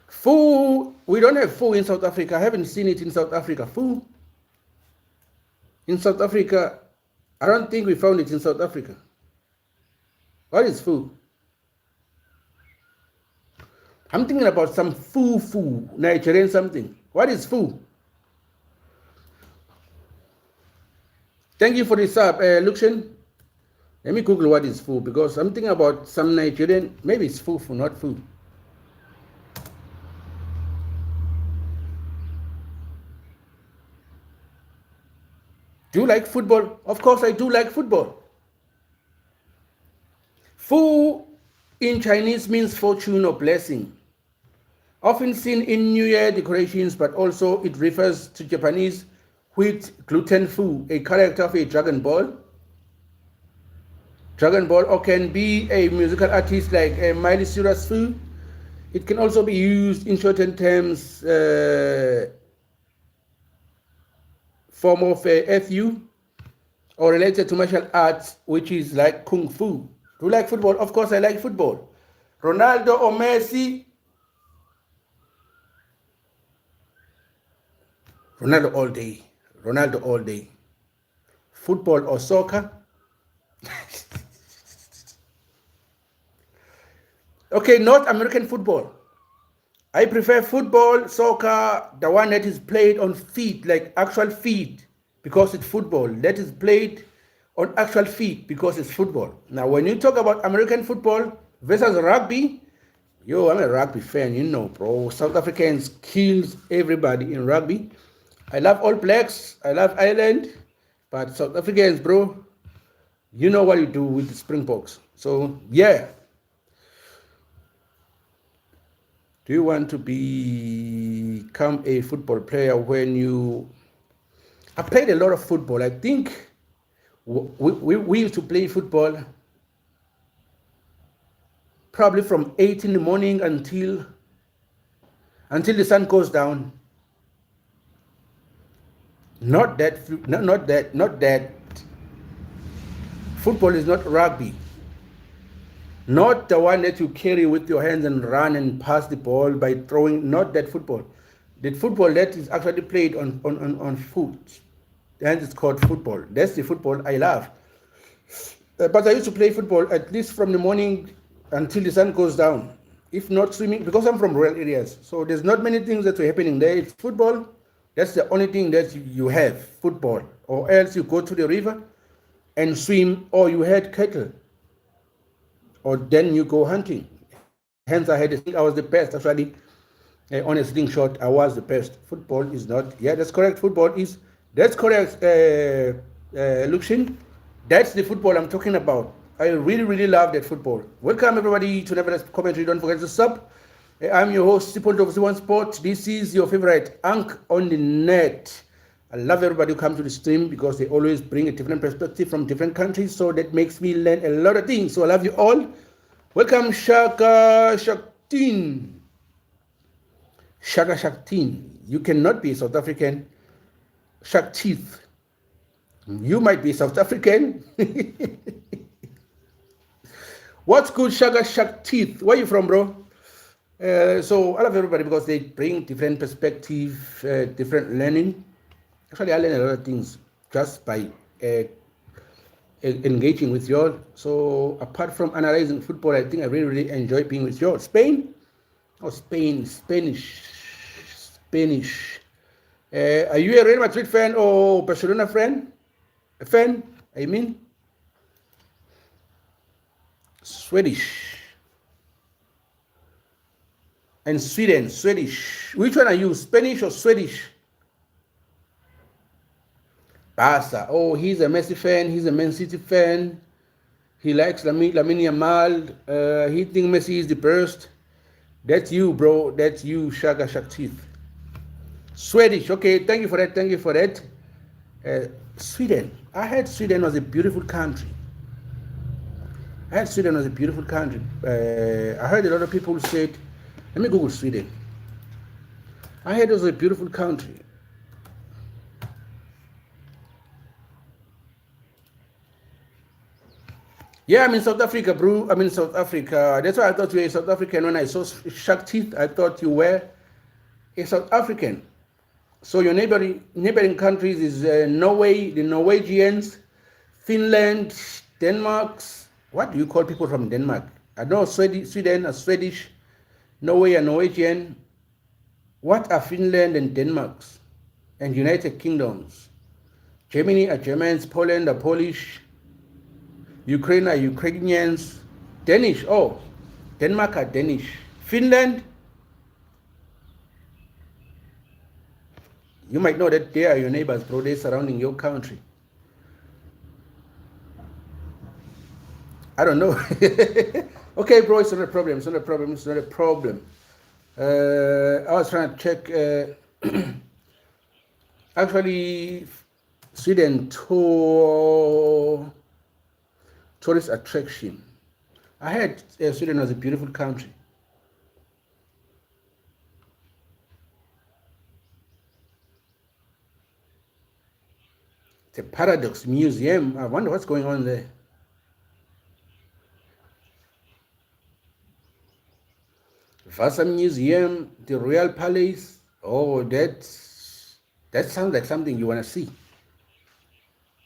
Foo, we don't have foo in South Africa. I haven't seen it in South Africa. Foo? In South Africa, I don't think we found it in South Africa. What is foo? I'm thinking about some foo, Nigerian something. What is foo? Thank you for the sub, Luxian. Let me Google what is foo, because I'm thinking about some Nigerian, maybe it's foo, not foo. Do you like football? Of course I do like football. Fu in Chinese means fortune or blessing. Often seen in New Year decorations, but also it refers to Japanese wheat gluten fu, a character of a Dragon Ball. Or can be a musical artist like Miley Cyrus fu. It can also be used in shortened terms, form of FU, or related to martial arts, which is like Kung Fu. Do you like football? Of course I like football. Ronaldo or Messi? Ronaldo all day. Football or soccer? Okay, North American football. I prefer football, soccer, the one that is played on feet, like actual feet, because it's football. That is played on actual feet because it's football. Now, when you talk about American football versus rugby, I'm a rugby fan, bro. South Africans kills everybody in rugby. I love All Blacks. I love Ireland. But South Africans, bro, you know what you do with the Springboks. So, yeah. Do you want to become a football player when you... I played a lot of football. I think we used to play football probably from 8 in the morning until the sun goes down. Not that football is not rugby. Not the one that you carry with your hands and run and pass the ball by throwing. Not that football. The football that is actually played on foot. And it's called football. That's the football I love. But I used to play football at least from the morning until the sun goes down. If not swimming, because I'm from rural areas. So there's not many things that were happening there. It's football. That's the only thing that you have, football. Or else you go to the river and swim, or you had cattle. Or then you go hunting. Hence, I was the best, actually. On a slingshot, I was the best. Football is not. Yeah, that's correct. That's correct, Lucian. That's the football I'm talking about. I really, really love that football. Welcome, everybody, to Nevertheless Commentary. Don't forget to sub. I'm your host, Sipon of C1 Sport. This is your favorite Unk on the net. I love everybody who comes to the stream because they always bring a different perspective from different countries. So that makes me learn a lot of things. So I love you all. Welcome, Shaka Shaktin. Shaka Shaktin. You cannot be South African. Shakteeth. You might be South African. What's good, Shaka Shakteeth? Where are you from, bro? So I love everybody because they bring different perspective, different learning. Actually, I learn a lot of things just by engaging with you all. So apart from analyzing football, I think I really, really enjoy being with you all. Spain? Oh, Spanish. Are you a Real Madrid fan or Barcelona fan? I mean? Swedish. And Swedish. Which one are you, Spanish or Swedish? Barca. Oh, he's a Messi fan. He's a Man City fan. He likes Lamine Yamal. He thinks Messi is the best. That's you, bro. That's you, Shaka Shakteeth. Swedish. Okay, thank you for that. Sweden. I heard Sweden was a beautiful country. I heard a lot of people said, let me Google Sweden. I heard it was a beautiful country. Yeah, I'm in South Africa, bro. I'm in South Africa. That's why I thought you were a South African. When I saw Shakteeth, I thought you were a South African. So your neighboring countries is Norway, the Norwegians, Finland, Denmark. What do you call people from Denmark? I know Sweden are Swedish, Norway are Norwegian. What are Finland and Denmark? And United Kingdoms? Germany are Germans, Poland are Polish, Ukraine are Ukrainians, Danish, oh, Denmark are Danish. Finland, you might know that they are your neighbors, bro. They're surrounding your country. I don't know. Okay, bro, it's not a problem. I was trying to check. Actually, Sweden tourist attraction. I heard Sweden was a beautiful country. It's a Paradox Museum. I wonder what's going on there. Vasa Museum, the Royal Palace. Oh, that sounds like something you want to see.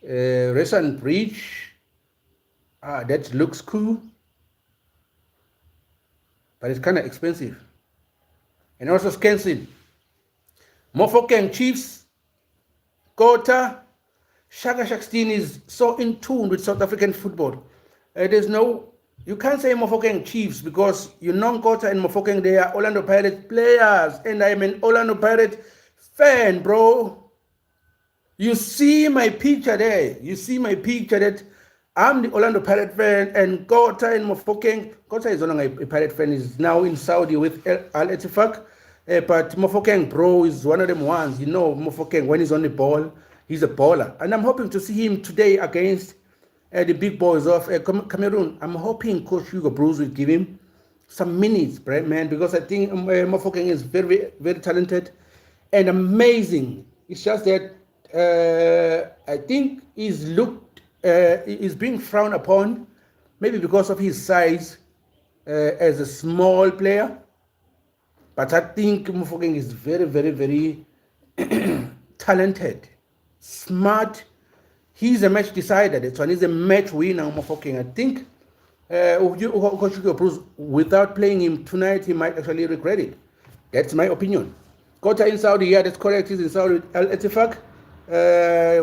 Resan Bridge. That looks cool, but it's kind of expensive. And also Skansen. Mofokeng Chiefs. Kota. Shaka Shaktin is so in tune with South African football. You can't say Mofokeng Chiefs because you know Kota and Mofokeng, they are Orlando Pirates players. And I'm an Orlando Pirates fan, bro. You see my picture there. You see my picture that I'm the Orlando Pirate fan, and Kota and Mofokeng. Kota is no longer a Pirate fan. He's now in Saudi with Al Ettifaq. But Mofokeng, bro, is one of them ones. You know, Mofokeng, when he's on the ball, he's a baller. And I'm hoping to see him today against the big boys of Cameroon. I'm hoping Coach Hugo Bruce will give him some minutes, right, man, because I think Mofokeng is very, very talented and amazing. It's just that I think he's being frowned upon, maybe because of his size as a small player. But I think Mofokeng is very, very, very talented, smart. He's a match decider. That's one. He's a match winner, Mofokeng. I think Coach Hugo Bruce, without playing him tonight, he might actually regret it. That's my opinion. Kota in Saudi, yeah, that's correct. He's in Saudi. Al Ettifaq,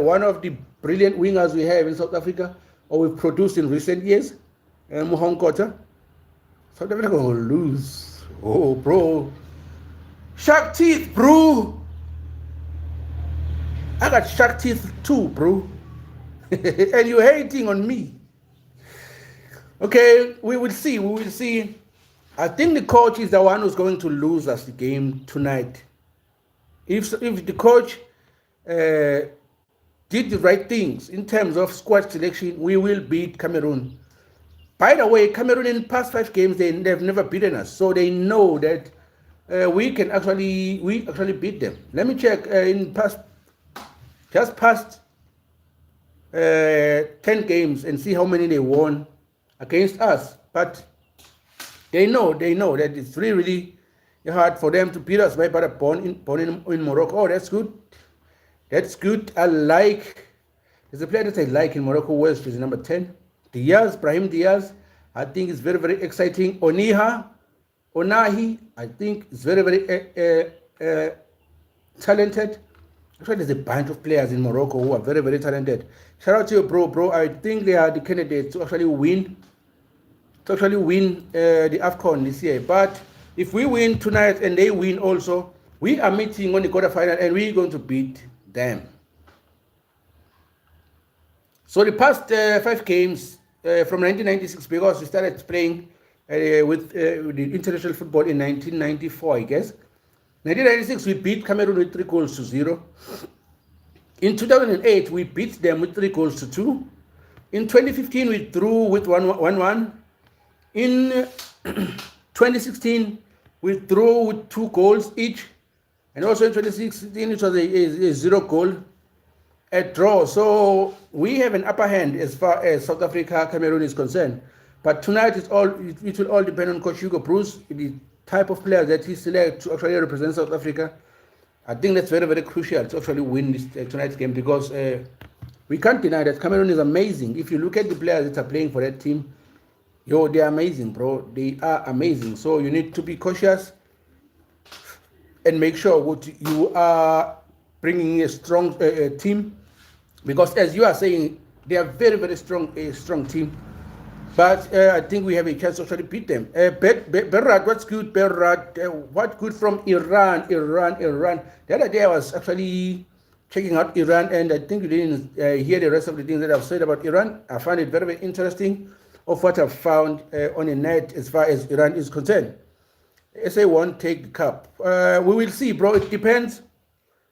one of the brilliant wingers we have in South Africa, or we've produced in recent years. Mohong Kota. South Africa will lose. Oh, bro. Shark teeth, bro. I got shark teeth too, bro. And you're hating on me. Okay, we will see. We will see. I think the coach is the one who's going to lose us the game tonight. If the coach did the right things in terms of squad selection, we will beat Cameroon. By the way, Cameroon in past 5 games, they've never beaten us, so they know that we actually beat them. Let me check in past 10 games and see how many they won against us. But they know that it's really hard for them to beat us. Right, but born in Morocco. Oh, that's good. That's good. There's a player that I like in Morocco West, is number 10. Brahim Diaz, I think is very, very exciting. Onahi, I think is very, very talented. Actually, there's a bunch of players in Morocco who are very, very talented. Shout out to you, bro. I think they are the candidates to actually win the AFCON this year. But if we win tonight and they win also, we are meeting on the quarterfinal and we're going to beat them. So the past 5 games from 1996, because we started playing with the international football in 1994, I guess. 1996, we beat Cameroon with 3-0. In 2008, we beat them with 3-2. In 2015, we drew with 1-1. In 2016, we drew with 2 goals each. And also in 2016, it was a 0 goal draw. So we have an upper hand as far as South Africa, Cameroon is concerned. But tonight, it will all depend on Coach Hugo Bruce, the type of players that he selects to actually represent South Africa. I think that's very, very crucial to actually win this tonight's game, because we can't deny that Cameroon is amazing. If you look at the players that are playing for that team, they're amazing, bro. They are amazing. So you need to be cautious and make sure what you are bringing a strong team, because as you are saying, they are very, very strong team. But I think we have a chance to actually beat them. Berrat, what's good, Berrat? What good from Iran? The other day I was actually checking out Iran, and I think you didn't hear the rest of the things that I've said about Iran. I found it very, very interesting of what I've found on the net as far as Iran is concerned. SA won't take the cup. We will see, bro. It depends.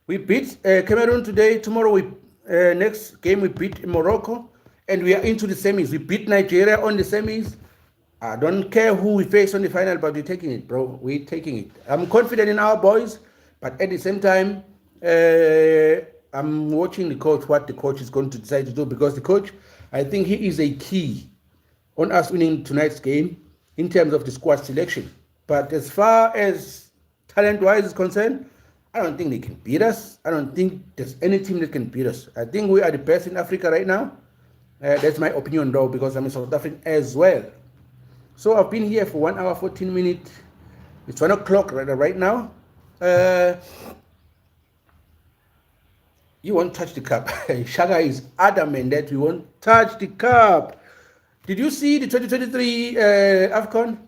We beat Cameroon today. Tomorrow, next game, we beat Morocco. And we are into the semis. We beat Nigeria on the semis. I don't care who we face on the final, but we're taking it, bro. We're taking it. I'm confident in our boys, but at the same time, I'm watching the coach, what the coach is going to decide to do, because the coach, I think he is a key on us winning tonight's game in terms of the squad selection. But as far as talent-wise is concerned, I don't think they can beat us. I don't think there's any team that can beat us. I think we are the best in Africa right now. That's my opinion, though, because I'm in South Africa as well. So I've been here for 1 hour, 14 minutes. It's 1 o'clock right now. You won't touch the cup. Shaga is adamant that you won't touch the cup. Did you see the 2023 AFCON?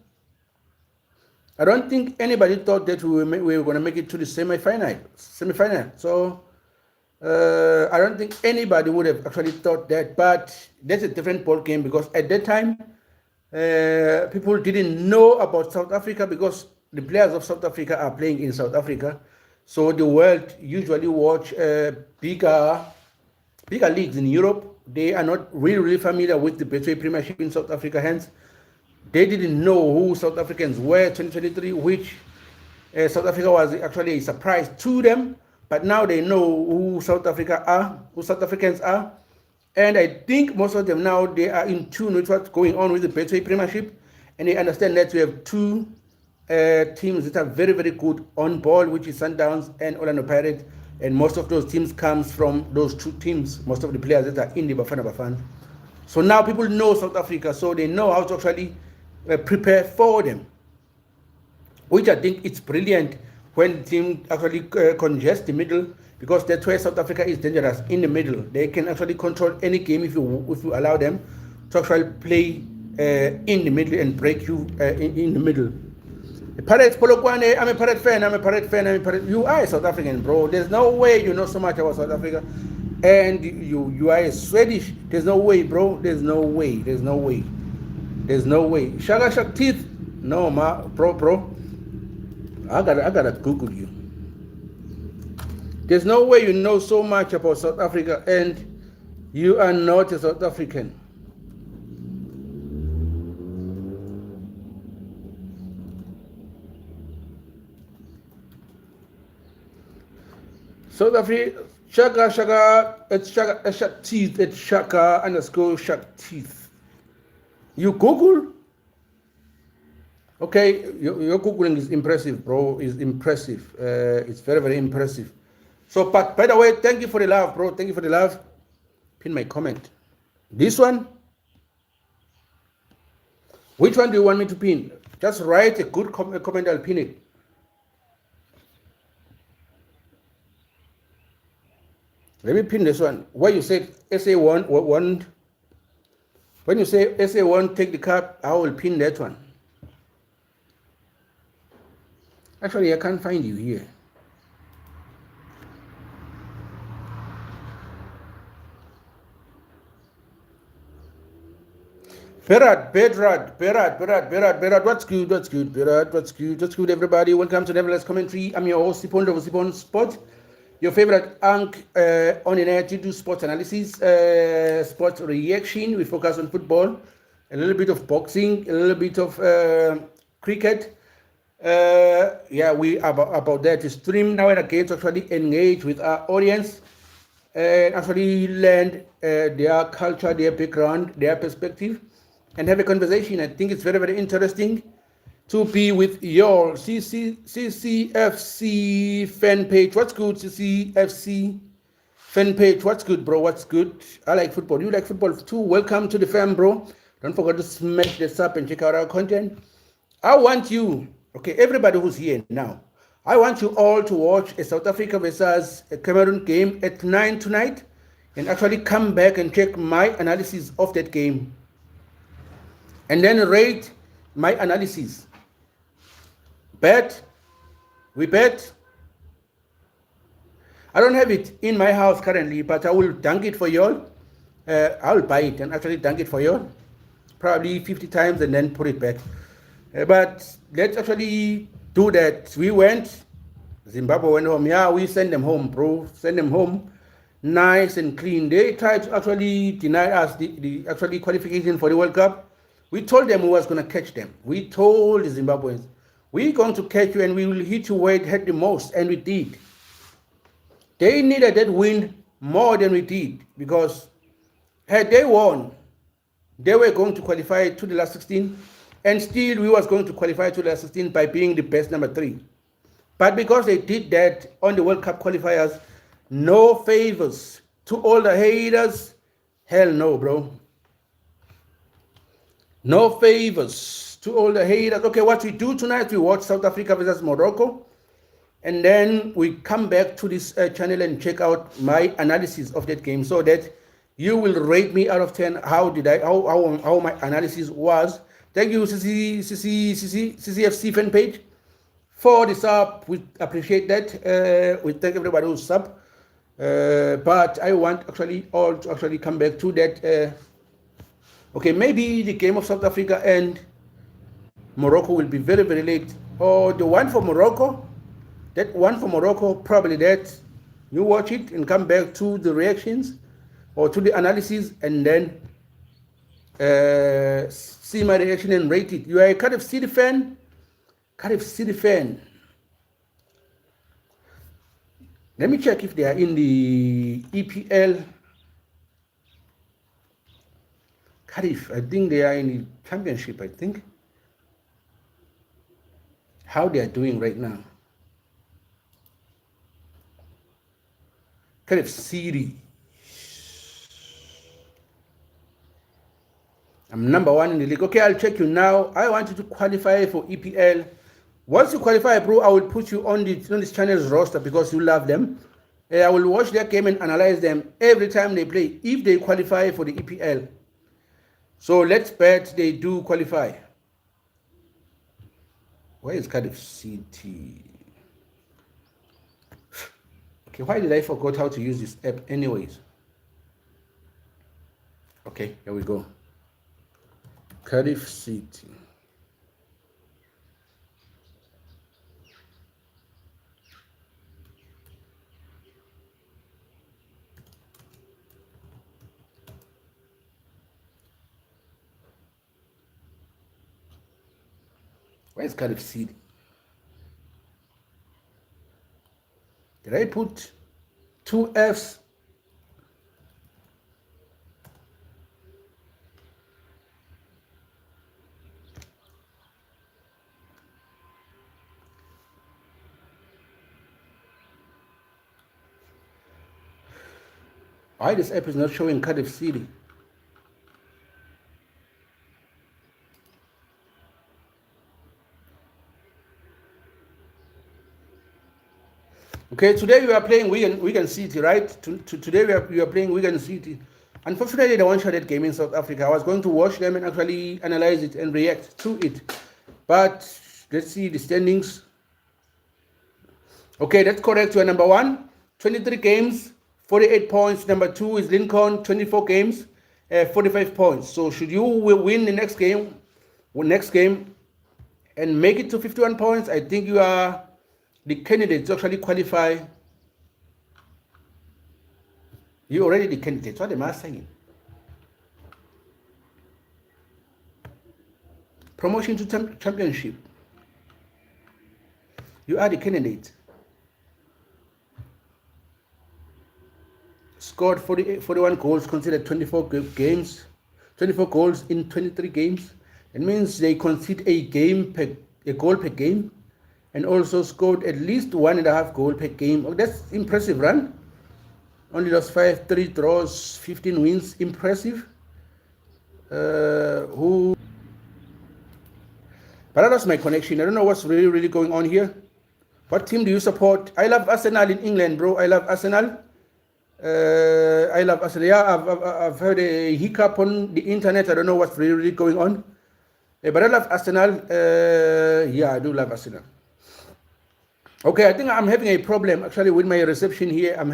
I don't think anybody thought that we were going to make it to the semifinal. So I don't think anybody would have actually thought that, but that's a different ball game because at that time, people didn't know about South Africa because the players of South Africa are playing in South Africa. So the world usually watch bigger leagues in Europe. They are not really familiar with the Betway Premiership in South Africa. Hence, they didn't know who South Africans were 2023, which South Africa was actually a surprise to them. But now they know who South Africans are. And I think most of them now, they are in tune with what's going on with the Betway Premiership. And they understand that we have two teams that are very, very good on ball, which is Sundowns and Orlando Pirates. And most of those teams comes from those two teams, most of the players that are in the Bafana Bafana. So now people know South Africa, so they know how to actually prepare for them, which I think it's brilliant when the team actually congest the middle, because that's where South Africa is dangerous, in the middle. They can actually control any game if you allow them to actually play in the middle and break you in the middle. Pirates Polokwane, I'm a Pirate fan. You are a South African, bro. There's no way you know so much about South Africa. And you are a Swedish. There's no way, bro. There's no way. Shaka teeth. No, bro. I gotta Google you. There's no way you know so much about South Africa and you are not a South African. South Africa, Shaka, it's Shaka teeth, it's Shaka _Shaka teeth. You Google? Okay, your Googling is impressive, bro. It's impressive. It's very, very impressive. So, but by the way, thank you for the love, bro. Thank you for the love. Pin my comment. This one? Which one do you want me to pin? Just write a good comment, I'll pin it. Let me pin this one. Where you said SA1, when you say SA1, take the cup, I will pin that one. Actually, I can't find you here. Berat, what's good, Berat, what's good, everybody. Welcome to Nevertheless Commentary. I'm your host, Sipon Sport, your favorite on the net to do sports analysis, sports reaction. We focus on football, a little bit of boxing, a little bit of cricket. We about that to stream now and again to actually engage with our audience and actually learn their culture, their background, their perspective, and have a conversation. I think it's very, very interesting to be with your CCFC fan page. What's good, CCFC fan page? What's good, bro? What's good? I like football. You like football too? Welcome to the fam, bro. Don't forget to smash this up and check out our content. I want you, okay, everybody who's here now, I want you all to watch a South Africa versus a Cameroon game at 9 tonight and actually come back and check my analysis of that game. And then rate my analysis. We bet. I don't have it in my house currently, but I will dunk it for y'all. I will buy it and actually dunk it for y'all. Probably 50 times and then put it back. But let's actually do that. We went, Zimbabwe went home. Yeah, we send them home, bro. Send them home nice and clean. They tried to actually deny us the actually qualification for the World Cup. We told them we was going to catch them. We told the Zimbabweans, we're going to catch you and we will hit you where it hurt the most. And we did. They needed that win more than we did, because had they won, they were going to qualify to the last 16, and still we was going to qualify to the last 16 by being the best number 3. But because they did that on the World Cup qualifiers, no favors to all the haters. Hell no, bro. No favors to all the haters. Okay, what we do tonight, we watch South Africa versus Morocco. And then we come back to this channel and check out my analysis of that game, so that you will rate me out of 10. How my analysis was. Thank you, CCFC fan page, for the sub. We appreciate that. We thank everybody who sub. But I want actually all to actually come back to that. Okay, maybe the game of South Africa and Morocco will be very, very late. Or the one for Morocco, that one for Morocco, probably that you watch it and come back to the reactions or to the analysis and then see my reaction and rate it. You are a Cardiff City fan? Cardiff City fan. Let me check if they are in the EPL. Cardiff, I think they are in the championship, I think. How they are doing right now. Cardiff City. I'm number 1 in the league. Okay, I'll check you now. I want you to qualify for EPL. Once you qualify, bro, I will put you on this channel's roster because you love them. I will watch their game and analyze them every time they play, if they qualify for the EPL. So let's bet they do qualify. Where is Cardiff City? Okay, why did I forget how to use this app anyways? Okay, here we go. Cardiff City. Where's Cardiff City? Did I put 2 F's? Why this app is not showing Cardiff City? Okay, today we are playing Wigan City, right? Today we are playing Wigan City. Unfortunately, they won't show that game in South Africa. I was going to watch them and actually analyze it and react to it. But let's see the standings. Okay, that's correct. You are number 1, 23 games, 48 points. Number 2 is Lincoln, 24 games, 45 points. So should you win the next game, and make it to 51 points, I think you are the candidate to actually qualify. You're already the candidate. What am I saying? Promotion to championship. You are the candidate. Scored 41 goals, considered 24 games, 24 goals in 23 games. It means they concede a goal per game, and also scored at least 1.5 goals per game. Oh, that's impressive, run. Only lost 5, 3 draws, 15 wins. Impressive. But I lost my connection. I don't know what's really going on here. What team do you support? I love Arsenal in England, bro. I love Arsenal. Yeah, I've heard a hiccup on the internet. I don't know what's really going on. But I love Arsenal. Yeah, I do love Arsenal. Okay, I think I'm having a problem actually with my reception here. I've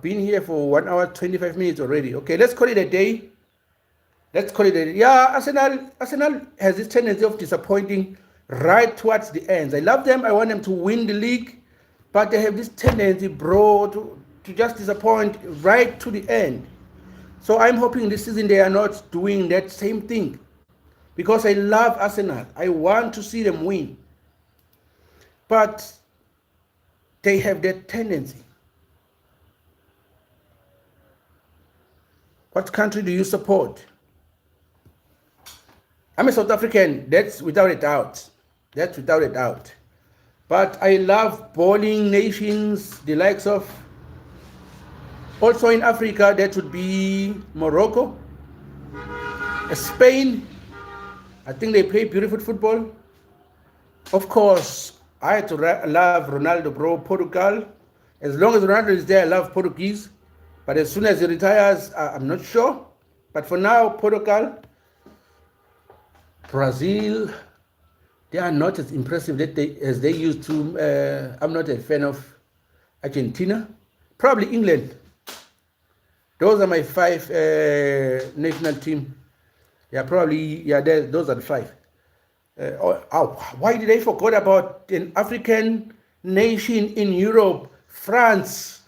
been here for 1 hour, 25 minutes already. Okay, let's call it a day. Yeah, Arsenal has this tendency of disappointing right towards the end. I love them. I want them to win the league. But they have this tendency, bro, to just disappoint right to the end. So I'm hoping this season they are not doing that same thing. Because I love Arsenal. I want to see them win. But they have that tendency. What country do you support? I'm a South African. That's without a doubt. But I love bowling nations, the likes of, also in Africa, that would be Morocco, Spain. I think they play beautiful football. Of course, I had to love Ronaldo, bro. Portugal. As long as Ronaldo is there, I love Portuguese. But as soon as he retires, I'm not sure. But for now, Portugal, Brazil, They are not as impressive as they used to. I'm not a fan of Argentina. Probably England. Those are my five national team. Yeah, probably, yeah, those are the five. Why did I forget about an African nation in Europe? France.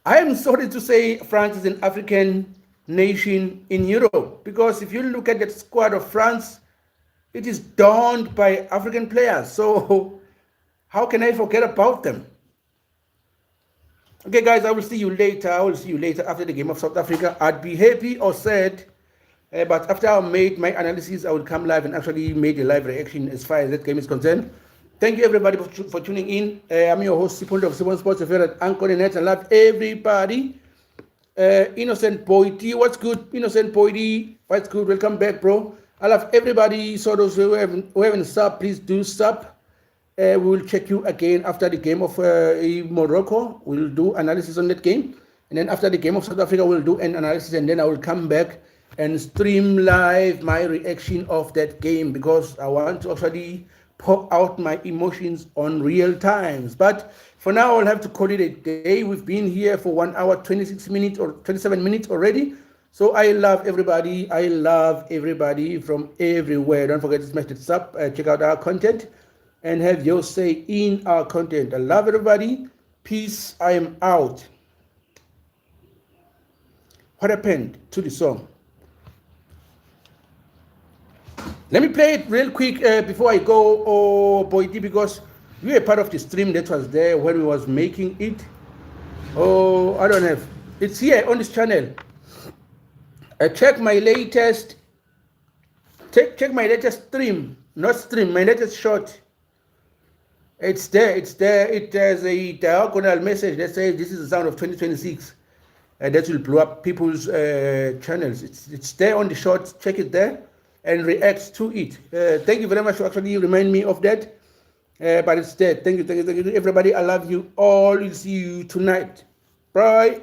I am sorry to say France is an African nation in Europe, because if you look at the squad of France, it is donned by African players. So how can I forget about them? Okay, guys, I will see you later. I will see you later after the game of South Africa. I'd be happy or sad, but after I made my analysis, I will come live and actually make a live reaction as far as that game is concerned. Thank you, everybody, for tuning in. I'm your host, Sipondo of Simon Sports, your favorite anchor in net. I love everybody. Innocent Boydie, what's good? Innocent Boydie, what's good? Welcome back, bro. I love everybody. So those who haven't sub, please do sub. We will check you again after the game of Morocco. We'll do analysis on that game. And then after the game of South Africa, we'll do an analysis. And then I will come back and stream live my reaction of that game, because I want to actually pour out my emotions on real times. But for now, I'll have to call it a day. We've been here for 1 hour, 26 minutes or 27 minutes already. So I love everybody. I love everybody from everywhere. Don't forget to smash the sub. Check out our content and have your say in our content. I love everybody. Peace. I am out. What happened to the song? Let me play it real quick before I go, Boydie, because we were part of the stream that was there when we was making it. Oh, I don't have. It's here on this channel. Check my latest. Check my latest stream, not stream. My latest short. It's there. It's there. It has a diagonal message that says this is the sound of 2026. That will blow up people's channels. It's there on the short. Check it there and react to it. Thank you very much for actually remind me of that. But it's there. Thank you, everybody. I love you all. We'll see you tonight. Bye.